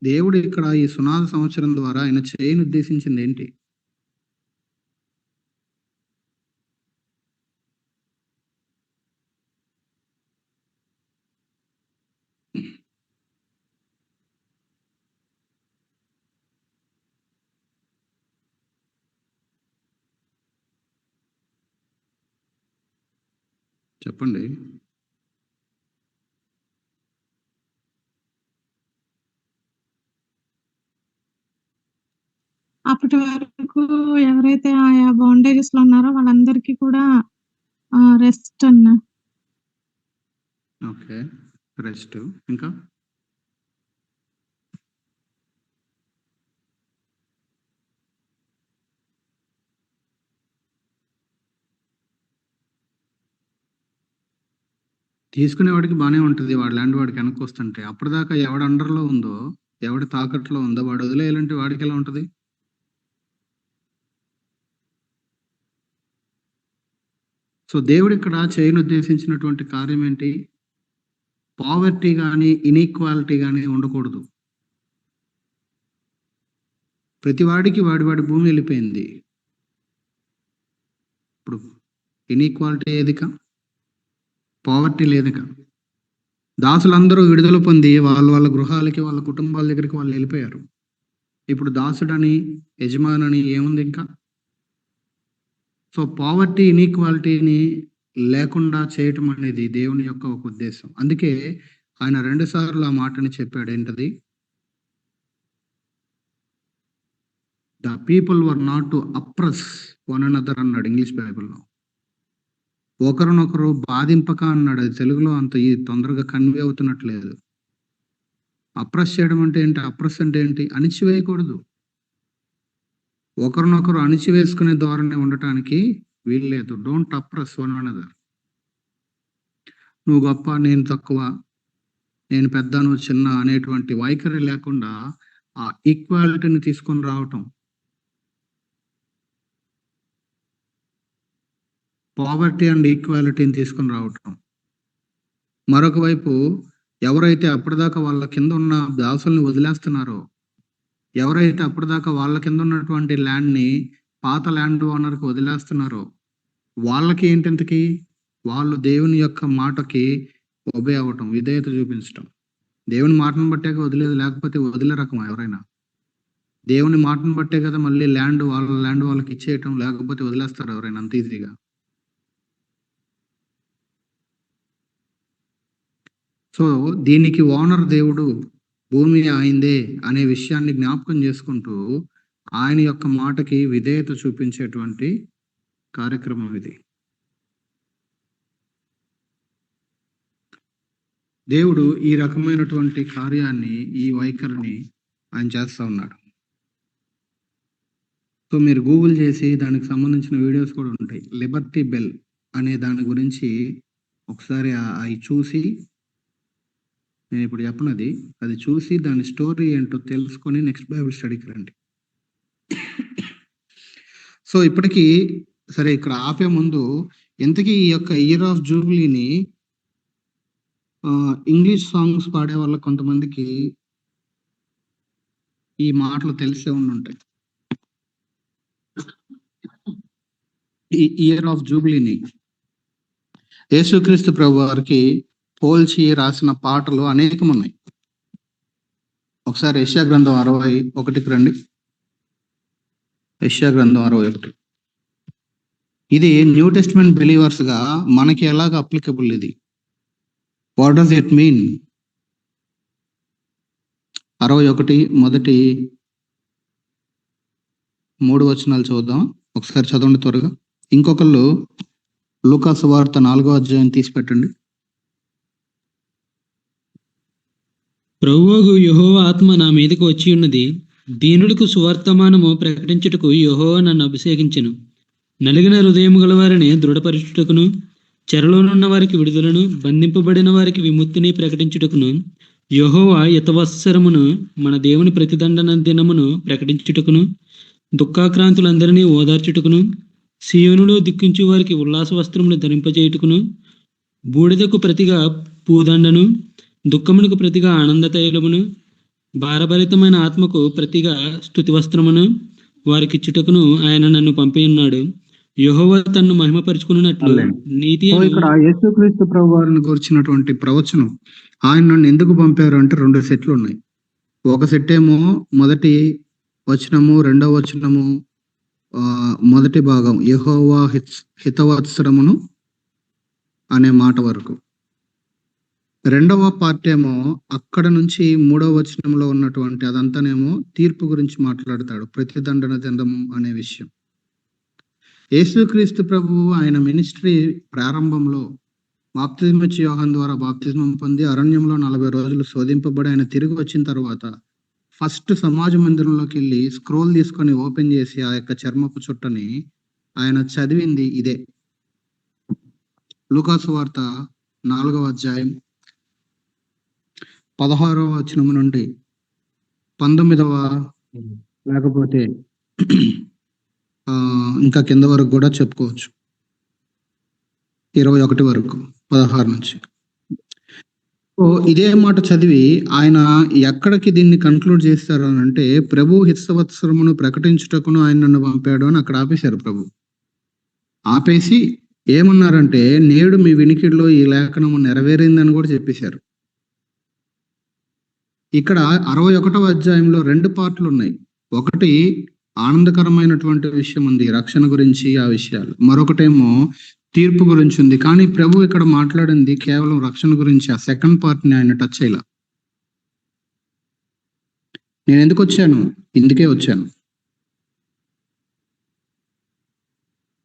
దేవుడు ఇక్కడ ఈ సునాద సంవత్సరం ద్వారా ఆయన చేయని ఉద్దేశించింది ఏంటి? చెప్పండి. అప్పటి వరకు ఎవరైతే ఆయా బాండేజెస్‌లో ఉన్నారో వాళ్ళందరికీ కూడా రెస్ట్ అన్న. ఓకే. రెస్ట్. ఇంకా? తీసుకునేవాడికి బానే ఉంటది. వాడి ల్యాండ్ వాడికి వెనక్కొస్తుంటే. అప్పటిదాకా ఎవడి అండర్‌లో ఉందో, ఎవడి తాకట్టులో ఉందో వాడు వదిలేయాలంటే వాడికెలా ఉంటది? సో, దేవుడిక్కడ చేయనుద్దేశించినటువంటి కార్యం ఏంటి? పావర్టీ గాని, ఇనీక్వాలిటీ గాని ఉండకూడదు. ప్రతి వాడికి వాడి భూమి వెళ్ళిపోయింది. ఇప్పుడు ఇనీక్వాలిటీ ఏదిక? పావర్టీ లేదిక. దాసులందరూ విడుదల పొంది వాళ్ళ గృహాలకి, వాళ్ళ కుటుంబాల దగ్గరికి వాళ్ళు వెళ్ళిపోయారు. ఇప్పుడు దాసుడని, యజమానని ఏముంది ఇంకా? సో, పావర్టీ, ఇనీక్వాలిటీని లేకుండా చేయటం అనేది దేవుని యొక్క ఒక ఉద్దేశం. అందుకే ఆయన 2 సార్లు ఆ మాటని చెప్పాడు. ఏంటది? The people were not to oppress one another అన్నాడు ఇంగ్లీష్ బైబిల్లో. ఒకరినొకరు బాధింపక అన్నాడు. అది తెలుగులో అంత ఈ తొందరగా కన్వే అవుతున్నట్లేదు. అప్రెస్ చేయడం అంటే ఏంటి? అప్రెస్ అంటే ఏంటి? అణిచివేయకూడదు. ఒకరినొకరు అణిచివేసుకునే ధోరణి ఉండటానికి వీల్లేదు. Don't oppress one another. నువ్వు గొప్ప, నేను తక్కువ, నేను పెద్ద, నువ్వు చిన్న అనేటువంటి వైఖరి లేకుండా ఆ ఈక్వాలిటీని తీసుకొని రావటం. పావర్టీ అండ్ ఈక్వాలిటీని తీసుకొని రావటం. మరొక వైపు ఎవరైతే అప్పటిదాకా వాళ్ళ కింద ఉన్న దాసుల్ని వదిలేస్తున్నారో, ఎవరైతే అప్పటిదాకా వాళ్ళ కింద ఉన్నటువంటి ల్యాండ్ని పాత ల్యాండ్ ఓనర్కి వదిలేస్తున్నారో, వాళ్ళకి ఏంటింతకి వాళ్ళు దేవుని యొక్క మాటకి ఒబే అవ్వటం, విధేయత చూపించటం. దేవుని మాటను బట్టే వదిలేదు, లేకపోతే వదిలే రకం ఎవరైనా. దేవుని మాటను బట్టే కదా మళ్ళీ ల్యాండ్ వాళ్ళకి ఇచ్చేయటం, లేకపోతే వదిలేస్తారు ఎవరైనా అంత ఈజీగా. సో దీనికి ఓనర్ దేవుడు, భూమి ఆయనదే అనే విషయాన్ని జ్ఞాపకం చేసుకుంటూ ఆయన యొక్క మాటకి విధేయత చూపించేటువంటి కార్యక్రమం ఇది. దేవుడు ఈ రకమైనటువంటి కార్యాన్ని, ఈ వైఖరిని ఆయన చేస్తా ఉన్నాడు. సో మీరు గూగుల్ చేసి దానికి సంబంధించిన వీడియోస్ కూడా ఉంటాయి. లిబర్టీ బెల్ అనే దాని గురించి ఒకసారి అవి చూసి, నేను ఇప్పుడు చెప్పనది, అది చూసి దాని స్టోరీ ఏంటో తెలుసుకొని నెక్స్ట్ బైబిల్ స్టడీకి రండి. సో ఇప్పటికీ సరే, ఇక్కడ ఆపే ముందు ఇంతకీ ఈ యొక్క ఇయర్ ఆఫ్ జూబ్లీని ఇంగ్లీష్ సాంగ్స్ పాడే వాళ్ళ కొంతమందికి ఈ మాటలు తెలిసే ఉంటాయి. ఈ ఇయర్ ఆఫ్ జూబ్లీని యేసుక్రీస్తు ప్రభు వారికి పోల్చి రాసిన పాటలు అనేకం ఉన్నాయి. ఒకసారి యెషయా గ్రంథం 61కి రండి. యెషయా గ్రంథం 61. ఇది న్యూ టెస్ట్మెంట్ బిలీవర్స్ గా మనకి ఎలాగ అప్లికబుల్ ఇది? What does it mean? 61 మొదటి 3 వచనాలు చూద్దాం. ఒకసారి చదవండి త్వరగా. ఇంకొకళ్ళు లూకా సువార్త 4వ అధ్యాయం తీసి పెట్టండి. ప్రభువగు యెహోవా ఆత్మ నా మీదకు వచ్చి ఉన్నది, దీనులకు సువర్తమానము ప్రకటించుటకు యెహోవా నన్ను అభిషేకించెను. నలిగిన హృదయము గల వారిని దృఢపరచుటకును, చెరలోనున్న వారికి విడుదలను, బంధింపబడిన వారికి విముక్తిని ప్రకటించుటకును, యెహోవా యతవత్సరమును మన దేవుని ప్రతిదండన దినమును ప్రకటించుటకును, దుఃఖాక్రాంతులందరినీ ఓదార్చుటకును, సీయోనులో దుఃఖించు వారికి ఉల్లాస వస్త్రమును ధరింపజేయుటకును, బూడిదకు ప్రతిగా పూదండను, దుఃఖమునకు ప్రతిగా ఆనంద తైలమును, భారభరితమైన ఆత్మకు ప్రతిగా స్తుతి వస్త్రమును వారికిచ్చుటకును ఆయన నన్ను పంపి ఉన్నాడు. యెహోవా తన్ను మహిమపరుచుకున్నట్లు నీతి. ఇక్కడ యేసుక్రీస్తు ప్రభు వారిని గురించినటువంటి ప్రవచనం, ఆయన నన్ను ఎందుకు పంపారు అంటే 2 సెట్లు ఉన్నాయి. ఒక సెట్ ఏమో మొదటి వచనము, 2వ వచనము మొదటి భాగం యెహోవా హితవత్సరమును అనే మాట వరకు. 2వ పార్ట్ ఏమో అక్కడ నుంచి 3వ వచనంలో ఉన్నటువంటి అదంతానేమో తీర్పు గురించి మాట్లాడతాడు, ప్రతిదండన దినము అనే విషయం. యేసుక్రీస్తు ప్రభువు ఆయన మినిస్ట్రీ ప్రారంభంలో బాప్తిజం ఇచ్చి యోహాను ద్వారా బాప్తిజం పొంది అరణ్యంలో 40 రోజులు శోధింపబడి ఆయన తిరిగి వచ్చిన తర్వాత ఫస్ట్ సమాజ మందిరంలోకి వెళ్ళి స్క్రోల్ తీసుకొని ఓపెన్ చేసి ఆ యొక్క చర్మపు చుట్టని ఆయన చదివింది ఇదే. లూకా సువార్త 4వ అధ్యాయం 16వ వచనం నుండి 19వ లేకపోతే ఇంకా కింద వరకు కూడా చెప్పుకోవచ్చు, 21 వరకు, 16 నుంచి. సో ఇదే మాట చదివి ఆయన ఎక్కడికి దీన్ని కన్క్లూడ్ చేస్తారు అని అంటే, ప్రభు హితవత్సరమును ప్రకటించుటకును ఆయన నన్ను పంపాడు అని అక్కడ ఆపేశారు. ప్రభు ఆపేసి ఏమన్నారంటే, నేడు మీ వినికిడిలో ఈ లేఖనము నెరవేరిందని కూడా చెప్పేశారు. ఇక్కడ 61వ అధ్యాయంలో 2 పార్ట్లు ఉన్నాయి. ఒకటి ఆనందకరమైనటువంటి విషయం ఉంది, రక్షణ గురించి ఆ విషయాలు. మరొకటేమో తీర్పు గురించి ఉంది. కానీ ప్రభు ఇక్కడ మాట్లాడింది కేవలం రక్షణ గురించి. ఆ సెకండ్ పార్ట్ ని ఆయన టచ్ చేయాల. నేను ఎందుకు వచ్చాను? ఇందుకే వచ్చాను.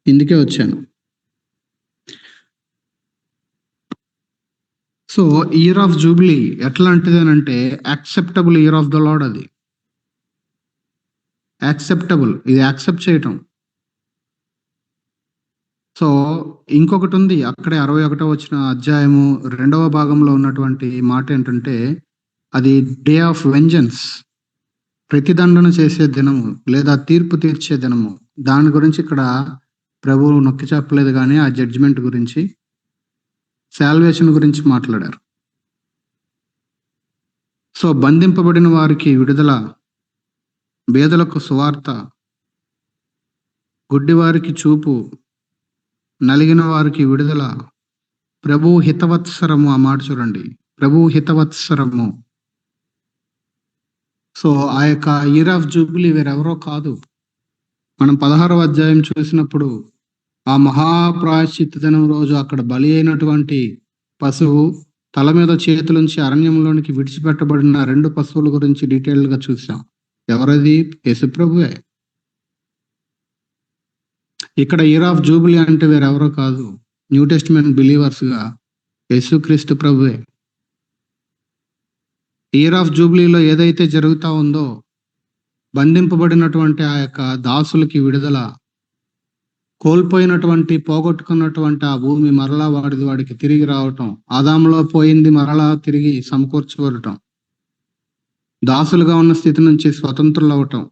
ఇందుకే వచ్చాను. సో ఇయర్ ఆఫ్ జూబ్లీ ఎట్లాంటిది అని అంటే acceptable year of the lord. అది యాక్సెప్టబుల్, ఇది యాక్సెప్ట్ చేయటం. సో ఇంకొకటి ఉంది అక్కడే 61వ వచ్చిన అధ్యాయము 2వ భాగంలో ఉన్నటువంటి మాట ఏంటంటే, అది డే ఆఫ్ వెంజన్స్, ప్రతిదండన చేసే దినము లేదా తీర్పు తీర్చే దినము. దాని గురించి ఇక్కడ ప్రభువు నొక్కి చెప్పలేదు, కానీ ఆ జడ్జిమెంట్ గురించి, సాల్వేషన్ గురించి మాట్లాడారు. సో బంధింపబడిన వారికి విడుదల, బేదలకు సువార్త, గుడ్డి వారికి చూపు, నలిగిన వారికి విడుదల, ప్రభు హితవత్సరము. ఆ మాట చూడండి, ప్రభు హితవత్సరము. సో ఆ యొక్క ఇయర్ ఆఫ్ జూబ్లీ వేరెవరో కాదు. మనం 16వ అధ్యాయం చూసినప్పుడు ఆ మహాప్రాయశ్చిత్త దినం రోజు అక్కడ బలి అయినటువంటి పశువు తల మీద చేతులుంచి అరణ్యంలోనికి విడిచిపెట్టబడిన 2 పశువుల గురించి డీటెయిల్ గా చూసాం. ఎవరది? యేసుప్రభువే. ఇక్కడ ఇయర్ ఆఫ్ జూబ్లీ అంటే వేరెవరో కాదు, న్యూ టెస్టిమెంట్ బిలీవర్స్ గా యేసుక్రీస్తు ప్రభువే. ఇయర్ ఆఫ్ జూబ్లీలో ఏదైతే జరుగుతా ఉందో, బంధింపబడినటువంటి ఆ యొక్క దాసులకి విడుదల, కోల్పోయినటువంటి పోగొట్టుకున్నటువంటి ఆ భూమి మరలా వాడికి తిరిగి రావటం, ఆదాములో పోయింది మరలా తిరిగి సమకూర్చబడటం, దాసులుగా ఉన్న స్థితి నుంచి స్వతంత్రులు అవటం,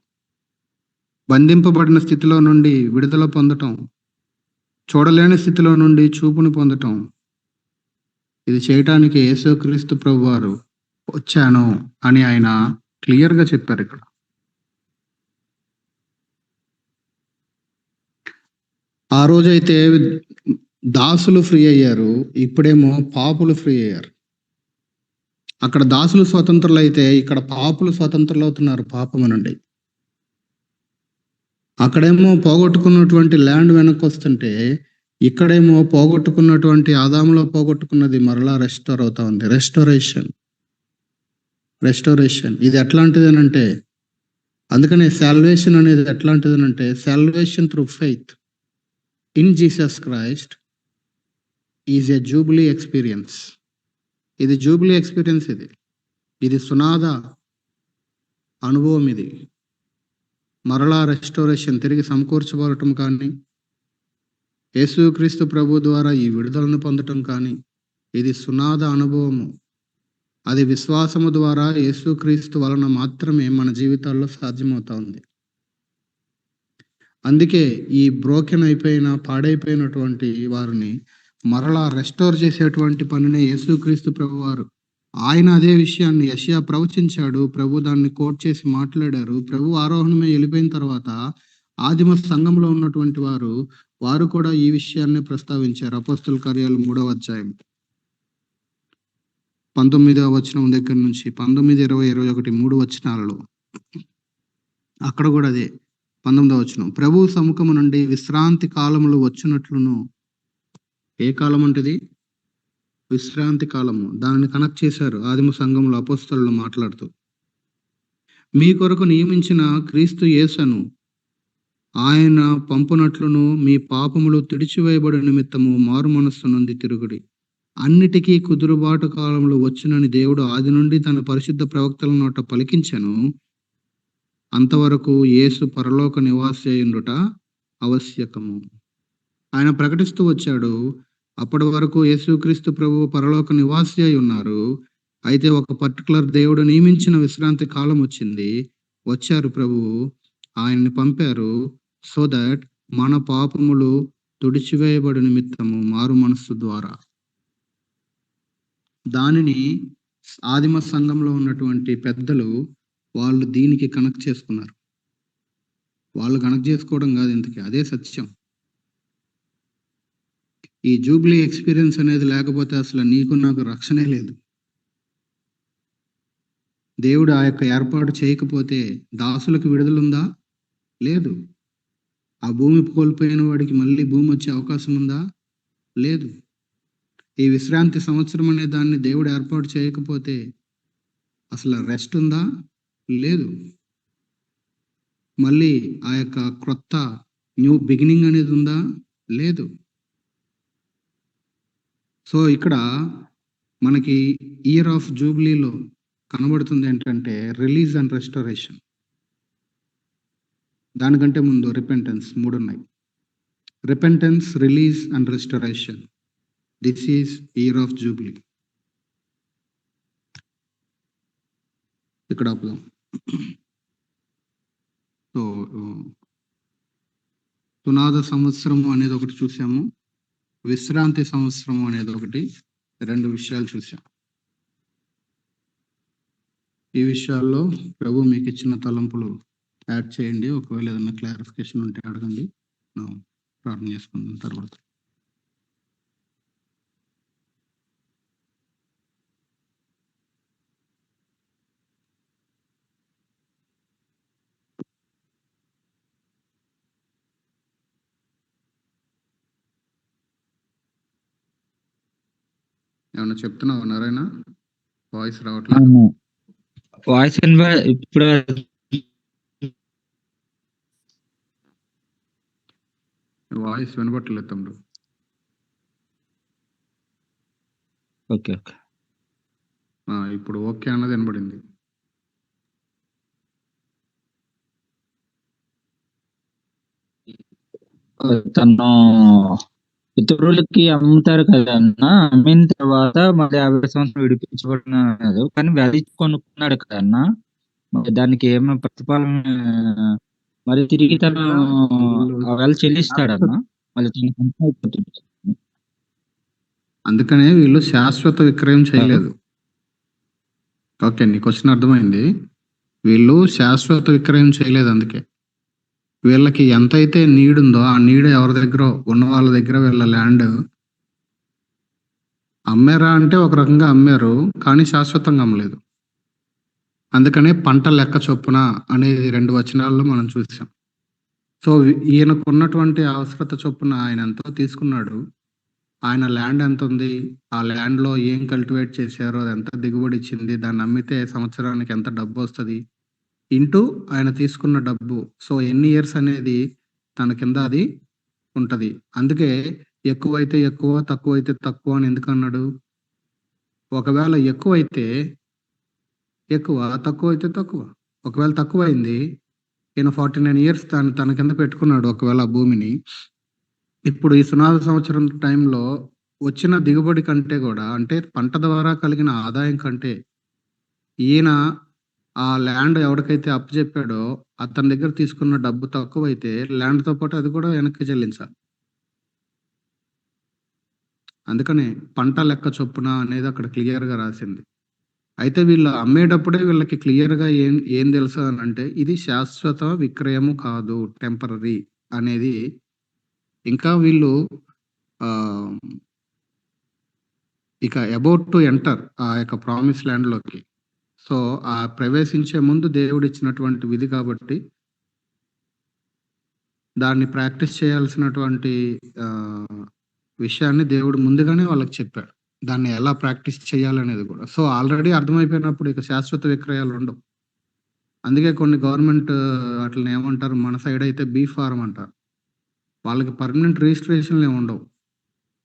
బంధింపబడిన స్థితిలో నుండి విడుదల పొందటం, చూడలేని స్థితిలో నుండి చూపుని పొందటం, ఇది చేయటానికి యేసుక్రీస్తు ప్రభువారు వచ్చాను అని ఆయన క్లియర్ గా చెప్పారు. ఇక్కడ ఆ రోజైతే దాసులు ఫ్రీ అయ్యారు, ఇప్పుడేమో పాపులు ఫ్రీ అయ్యారు. అక్కడ దాసులు స్వతంత్రులు అయితే ఇక్కడ పాపులు స్వతంత్రులు అవుతున్నారు పాపము నుండి. అక్కడేమో పోగొట్టుకున్నటువంటి ల్యాండ్ వెనక్కి వస్తుంటే, ఇక్కడేమో పోగొట్టుకున్నటువంటి ఆదాములో పోగొట్టుకున్నది మరలా రెస్టోర్ అవుతా ఉంది. రెస్టోరేషన్ ఇది ఎట్లాంటిది అంటే, అందుకనే సాల్వేషన్ అనేది ఎట్లాంటిది అంటే, salvation through faith in Jesus Christ is a Jubilee experience. ఇది జూబ్లీ ఎక్స్పీరియన్స్. ఇది సునాద అనుభవం. ఇది మరలా రెస్టోరేషన్, తిరిగి సమకూర్చబడటం కానీ, యేసుక్రీస్తు ప్రభు ద్వారా ఈ విడుదలను పొందటం కానీ, ఇది సునాద అనుభవము. అది విశ్వాసము ద్వారా యేసుక్రీస్తు వలన మాత్రమే మన జీవితాల్లో సాధ్యమవుతా ఉంది. అందుకే ఈ బ్రోకెన్ అయిపోయిన, పాడైపోయినటువంటి వారిని మరలా రెస్టోర్ చేసేటువంటి పనిని యేసుక్రీస్తు ప్రభు వారు, ఆయన అదే విషయాన్ని యెషయా ప్రవచించాడు. ప్రభు దాన్ని కోట్ చేసి మాట్లాడారు. ప్రభు ఆరోహణమే వెళ్ళిపోయిన తర్వాత ఆదిమ సంఘంలో ఉన్నటువంటి వారు కూడా ఈ విషయాన్ని ప్రస్తావించారు. అపోస్తల కార్యాలు 3వ అధ్యాయం 19వ వచనం దగ్గర నుంచి 19, 20, 21 3 వచనాలలో అక్కడ కూడా అదే 19వ వచనం, ప్రభు సముఖము నుండి విశ్రాంతి కాలములు వచ్చినట్లును. ఏ కాలం అంటది? విశ్రాంతి కాలము. దానిని కనెక్ట్ చేశారు ఆదిమ సంఘంలో అపోస్తలులు మాట్లాడుతూ. మీ కొరకు నియమించిన క్రీస్తు యేసును ఆయన పంపునట్లును, మీ పాపములు తుడిచివేయబడి నిమిత్తము మారు మనస్సు నుండి తిరుగుడి. అన్నిటికీ కుదురుబాటు కాలములు వచ్చునని దేవుడు ఆది నుండి తన పరిశుద్ధ ప్రవక్తల నోట పలికించెను. అంతవరకు యేసు పరలోక నివాసి అయ్యుండుట ఆవశ్యకము. ఆయన ప్రకటిస్తూ వచ్చాడు. అప్పటి వరకు యేసుక్రీస్తు ప్రభు పరలోక నివాసి అయి ఉన్నారు. అయితే ఒక పర్టికులర్ దేవుడు నియమించిన విశ్రాంతి కాలం వచ్చింది. వచ్చారు ప్రభువు, ఆయన్ని పంపారు. సో దట్ మన పాపములు తుడిచివేయబడి నిమిత్తము మారు మనస్సు ద్వారా. దానిని ఆదిమ సంఘంలో ఉన్నటువంటి పెద్దలు వాళ్ళు దీనికి కనెక్ట్ చేసుకున్నారు. వాళ్ళు కనెక్ట్ చేసుకోవడం కాదు, ఇంతకీ అదే సత్యం. ఈ జూబ్లీ ఎక్స్పీరియన్స్ అనేది లేకపోతే అసలు నీకు నాకు రక్షణే లేదు. దేవుడు ఆ యొక్క ఏర్పాటు చేయకపోతే దాసులకు విడుదలుందా? లేదు. ఆ భూమి కోల్పోయిన వాడికి మళ్ళీ భూమి వచ్చే అవకాశం ఉందా? లేదు. ఈ విశ్రాంతి సంవత్సరం అనే దాన్ని దేవుడు ఏర్పాటు చేయకపోతే అసలు రెస్ట్ ఉందా? లేదు. మళ్ళీ ఆ యొక్క క్రొత్త న్యూ బిగినింగ్ అనేది ఉందా? లేదు. సో, ఇక్కడ మనకి ఇయర్ ఆఫ్ జూబిలీలో కనబడుతుంది ఏంటంటే రిలీజ్ అండ్ రెస్టోరేషన్. దానికంటే ముందు రిపెంటెన్స్ 3 ఉన్నాయి. Repentance, release and restoration. This is year of jubilee. ఇక్కడ ఆపుదాం. సో, సునాద సంవత్సరము అనేది ఒకటి చూసాము. విశ్రాంతి సంవత్సరము అనేది ఒకటి. 2 విషయాలు చూసాం. ఈ విషయాల్లో ప్రభు మీకు ఇచ్చిన తలంపులు యాడ్ చేయండి. ఒకవేళ ఏదైనా క్లారిఫికేషన్ ఉంటే అడగండి. మనం ప్రార్థన చేసుకుందాం తర్వాత. ఏమన్నా చెప్తున్నావా నారాయణ? వాయిస్ రావట్లేదు. వాయిస్ ఇప్పుడు వాయిస్ వినబట్టలేదు తమ్ముడు. Okay okay. ఇప్పుడు ఓకే అన్నది వినబడింది. తను పితరులకి అమ్ముతారు కదా అన్న, అమ్మిన తర్వాత మళ్ళీ 50 సంవత్సరం విడిపించబడిన కానీ వ్యాధి కొనుక్కున్నాడు కదా అన్న, మరి దానికి ఏమైనా ప్రతిఫలం మరి తిరిగి తను వాళ్ళు చెల్లిస్తాడన్న, మళ్ళీ తనకు అయిపోతుంది. అందుకనే వీళ్ళు శాశ్వత విక్రయం చేయలేదు. ఓకే, నీ క్వశ్చన్ అర్థమైంది. వీళ్ళు శాశ్వత విక్రయం చేయలేదు. అందుకే వీళ్ళకి ఎంతైతే నీడ్ ఉందో ఆ నీడ్ ఎవరి దగ్గర ఉన్న వాళ్ళ దగ్గర వీళ్ళ ల్యాండ్ అమ్మారా అంటే ఒక రకంగా అమ్మారు, కానీ శాశ్వతంగా అమ్మలేదు. అందుకనే పంట లెక్క చొప్పున అనేది 2 వచనాల్లో మనం చూసాం. సో ఈయనకు ఉన్నటువంటి అవసరత చొప్పున ఆయన ఎంతో తీసుకున్నాడు. ఆయన ల్యాండ్ ఎంత ఉంది, ఆ ల్యాండ్ లో ఏం కల్టివేట్ చేశారో అది ఎంత దిగుబడి ఇచ్చింది, దాన్ని అమ్మితే సంవత్సరానికి ఎంత డబ్బు వస్తుంది ఇంటూ ఆయన తీసుకున్న డబ్బు. సో ఎన్ని ఇయర్స్ అనేది తన కింద అది ఉంటది. అందుకే ఎక్కువైతే ఎక్కువ, తక్కువైతే తక్కువ అని ఎందుకు అన్నాడు? ఒకవేళ ఎక్కువైతే ఎక్కువ, తక్కువైతే తక్కువ. ఒకవేళ తక్కువైంది, ఈయన 49 ఇయర్స్ తన కింద పెట్టుకున్నాడు ఒకవేళ ఆ భూమిని. ఇప్పుడు ఈ సునాద సంవత్సరం టైంలో వచ్చిన దిగుబడి కంటే కూడా, అంటే పంట ద్వారా కలిగిన ఆదాయం కంటే ఈయన ఆ ల్యాండ్ ఎవరికైతే అప్పచెప్పాడో అతని దగ్గర తీసుకున్న డబ్బు తక్కువైతే ల్యాండ్తో పాటు అది కూడా వెనక్కి చెల్లించాలి. అందుకనే పంట లెక్క చొప్పున అనేది అక్కడ క్లియర్గా రాసింది. అయితే వీళ్ళు అమ్మేటప్పుడే వీళ్ళకి క్లియర్గా ఏం తెలుసు అని అంటే ఇది శాశ్వత విక్రయము కాదు, టెంపరరీ అనేది. ఇంకా వీళ్ళు ఇక అబౌట్ టు ఎంటర్ ఆ యొక్క ప్రామిస్ ల్యాండ్లోకి. సో ఆ ప్రవేశించే ముందు దేవుడు ఇచ్చినటువంటి విధి కాబట్టి దాన్ని ప్రాక్టీస్ చేయాల్సినటువంటి విషయాన్ని దేవుడు ముందుగానే వాళ్ళకి చెప్పాడు, దాన్ని ఎలా ప్రాక్టీస్ చేయాలనేది కూడా. సో ఆల్రెడీ అర్థమైపోయినప్పుడు ఇక శాశ్వత విక్రయాలు ఉండవు. అందుకే కొన్ని గవర్నమెంట్ అట్లా ఏమంటారు, మన సైడ్ అయితే బీ ఫారం అంటారు, వాళ్ళకి పర్మనెంట్ రిజిస్ట్రేషన్లు ఏమి ఉండవు.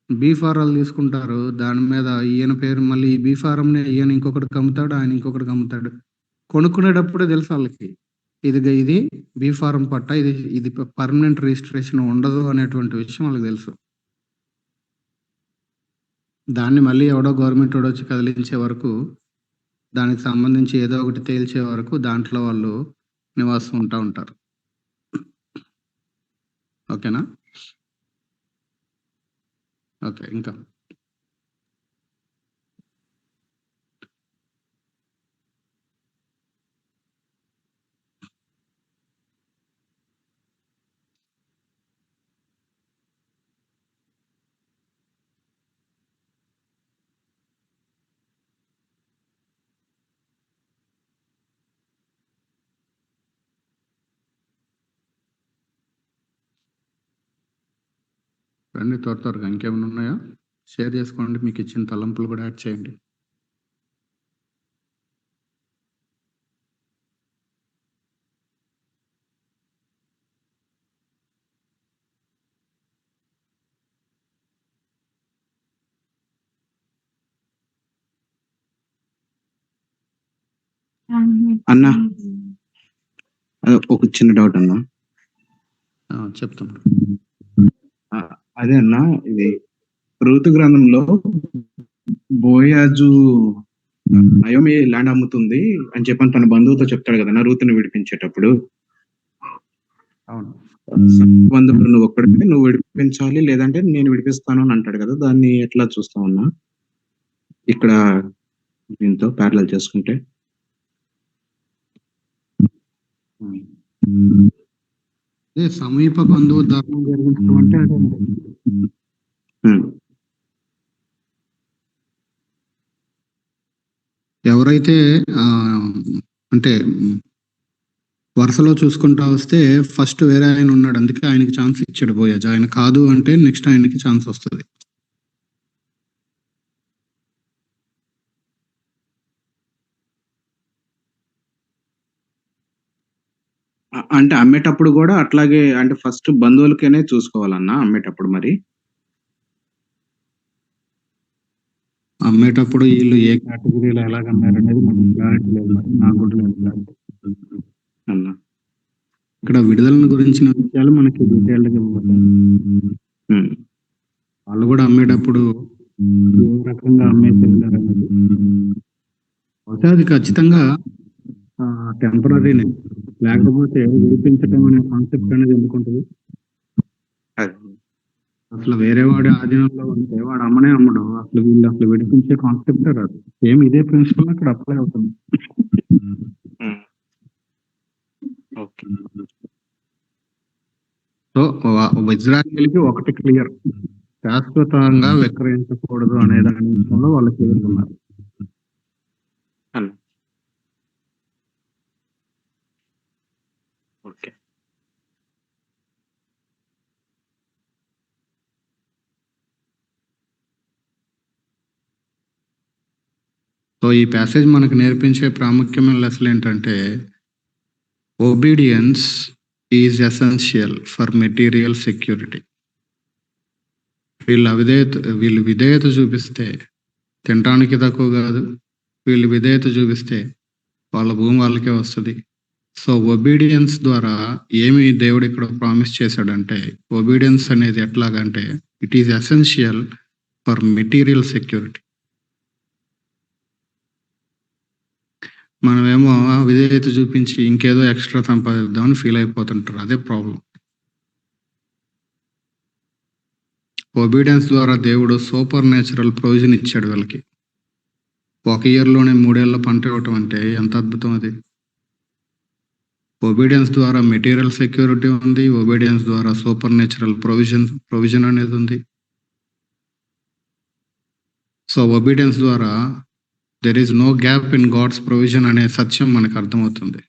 బీ ఫారాలు తీసుకుంటారు, దాని మీద ఈయన పేరు, మళ్ళీ ఈ బీ ఫారంని ఈయన ఇంకొకటికి అమ్ముతాడు, ఆయన ఇంకొకటికి అమ్ముతాడు. కొనుక్కునేటప్పుడే తెలుసు వాళ్ళకి ఇది బీ ఫారం పట్ట, ఇది పర్మనెంట్ రిజిస్ట్రేషన్ ఉండదు అనేటువంటి విషయం వాళ్ళకి తెలుసు. దాన్ని మళ్ళీ ఎవడో గవర్నమెంట్ వాడు వచ్చి కదిలించే వరకు, దానికి సంబంధించి ఏదో ఒకటి తేల్చే వరకు దాంట్లో వాళ్ళు నివాసం ఉంటారు. ఓకేనా? ఓకే, ఇంకా రండి త్వరగా. ఇంకేమైనా ఉన్నాయా? షేర్ చేసుకోండి, మీకు ఇచ్చిన తలంపులు కూడా యాడ్ చేయండి. అన్న ఒక చిన్న డౌట్ అన్న. చెప్తాను. ఆ, అదే అన్న, ఇది ఋతు గ్రంథంలో బోయాజు నయోమి ల్యాండ్ అమ్ముతుంది అని చెప్పని తన బంధువుతో చెప్తాడు కదా రూతుని విడిపించేటప్పుడు. అవును. బంధువులు నువ్వు ఒక్కడికి నువ్వు విడిపించాలి, లేదంటే నేను విడిపిస్తాను అని అంటాడు కదా, దాన్ని ఎట్లా చూస్తావు అన్న ఇక్కడ దీంతో ప్యారలల్ చేసుకుంటే? అదే సమీప బంధువు ధర్మం జరిగించడం అంటే అదే మరి. ఎవరైతే అంటే వరుసలో చూసుకుంటా వస్తే ఫస్ట్ వేరే ఆయన ఉన్నాడు, అందుకే ఆయనకి ఛాన్స్ ఇచ్చాడు బోయాజ్. ఆయన కాదు అంటే నెక్స్ట్ ఆయనకి ఛాన్స్ వస్తుంది. అంటే అమ్మేటప్పుడు కూడా అట్లాగే, అంటే ఫస్ట్ బంధువులకేనే చూసుకోవాలన్నా అమ్మేటప్పుడు? మరి అమ్మేటప్పుడు వీళ్ళు ఏ కేటగిరీలో ఎలాగన్నారు అనేది మనకు క్లారిటీ లేదు, మరి నాకు కూడా లేదు క్లారిటీ. అన్నా ఇక్కడ విడుదలను గురించిన విషయాలు మనకి డీటెయిల్డ్గా ఇవ్వబడ్డాయి. వాళ్ళు కూడా అమ్మేటప్పుడు ఏ రకంగా అమ్మేసేసారు అనేది బహుశా అది ఖచ్చితంగా టెంపరీనే, లేకపోతే విడిపించడం అనే కాన్సెప్ట్ అనేది ఎందుకుంటుంది? అసలు వేరే వాడి ఆధీనంలో ఉంటే వాడు అమ్మనే అమ్మడు, అసలు వీళ్ళు అసలు విడిపించే కాన్సెప్టే రాదు. సేమ్ ఇదే ప్రిన్సిపల్ అక్కడ అప్లై అవుతుంది. సో ఇజ్రాయెల్కి ఒకటి క్లియర్, శాశ్వతంగా విక్రయించకూడదు అనే దాని విషయంలో వాళ్ళు క్లియర్ ఉన్నారు. ఓకే. సో ఈ ప్యాసేజ్ మనకు నేర్పించే ప్రాముఖ్యమైన లెసన్ ఏంటంటే, obedience is essential for material security. వీళ్ళు విధేయత చూపిస్తే తినడానికి తక్కువ కాదు, వీళ్ళు విధేయత చూపిస్తే వాళ్ళ భూమి వాళ్ళకే వస్తుంది. సో ఒబీడియన్స్ ద్వారా ఏమి దేవుడు ఇక్కడ ప్రామిస్ చేశాడంటే, ఒబీడియన్స్ అనేది ఎట్లాగంటే it is essential for material security. మనమేమో విధేయత చూపించి ఇంకేదో ఎక్స్ట్రా సంపాదిద్దామని ఫీల్ అయిపోతుంటారు, అదే ప్రాబ్లం. ఒబీడియన్స్ ద్వారా దేవుడు సూపర్ న్యాచురల్ ప్రొవిజన్ ఇచ్చాడు వీళ్ళకి. 1 ఇయర్లోనే 3 ఏళ్ళ పంట ఇవ్వటం అంటే ఎంత అద్భుతం అది. ఒబీడియన్స్ ద్వారా మెటీరియల్ సెక్యూరిటీ ఉంది, ఒబీడియన్స్ ద్వారా సూపర్ న్యాచురల్ ప్రొవిజన్ అనేది ఉంది. సో ఒబీడియన్స్ ద్వారా there is no gap in God's provision అనే సత్యం మనకు అర్థమవుతుంది.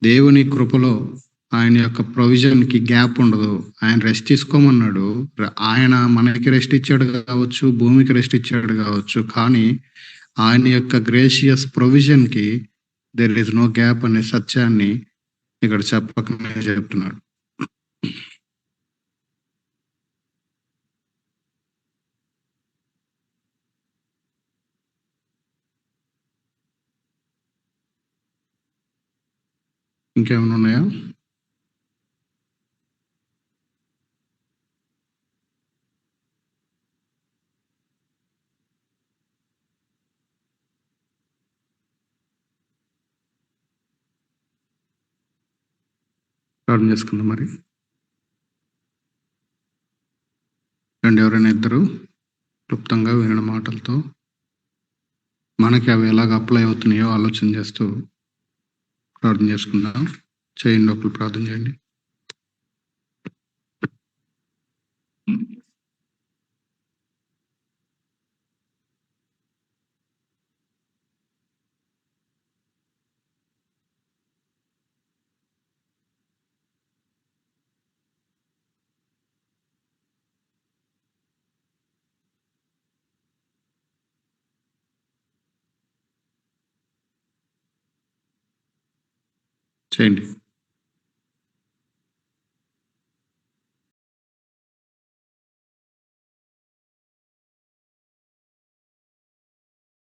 దేవుని కృపలో ఆయన యొక్క ప్రొవిజన్కి గ్యాప్ ఉండదు. ఆయన రెస్ట్ తీసుకోమన్నాడు, ఆయన మనకి రెస్ట్ ఇచ్చాడు కావచ్చు, భూమికి రెస్ట్ ఇచ్చాడు కావచ్చు, కానీ ఆయన యొక్క గ్రేషియస్ ప్రొవిజన్కి దెర్ ఈజ్ నో గ్యాప్ అనే సత్యాన్ని ఇక్కడ చెప్పకనే చెప్తున్నాడు. ఇంకేమైనా ఉన్నాయా? ప్రార్థన చేసుకుందాం మరి. రెండు ఎవరైనా ఇద్దరు క్లుప్తంగా వినిన మాటలతో మనకి అవి ఎలాగ అప్లై అవుతున్నాయో ఆలోచన చేస్తూ ప్రార్థన చేసుకుందాం. చేయండి, ఒకరు ప్రార్థన చేయండి. చేయండి.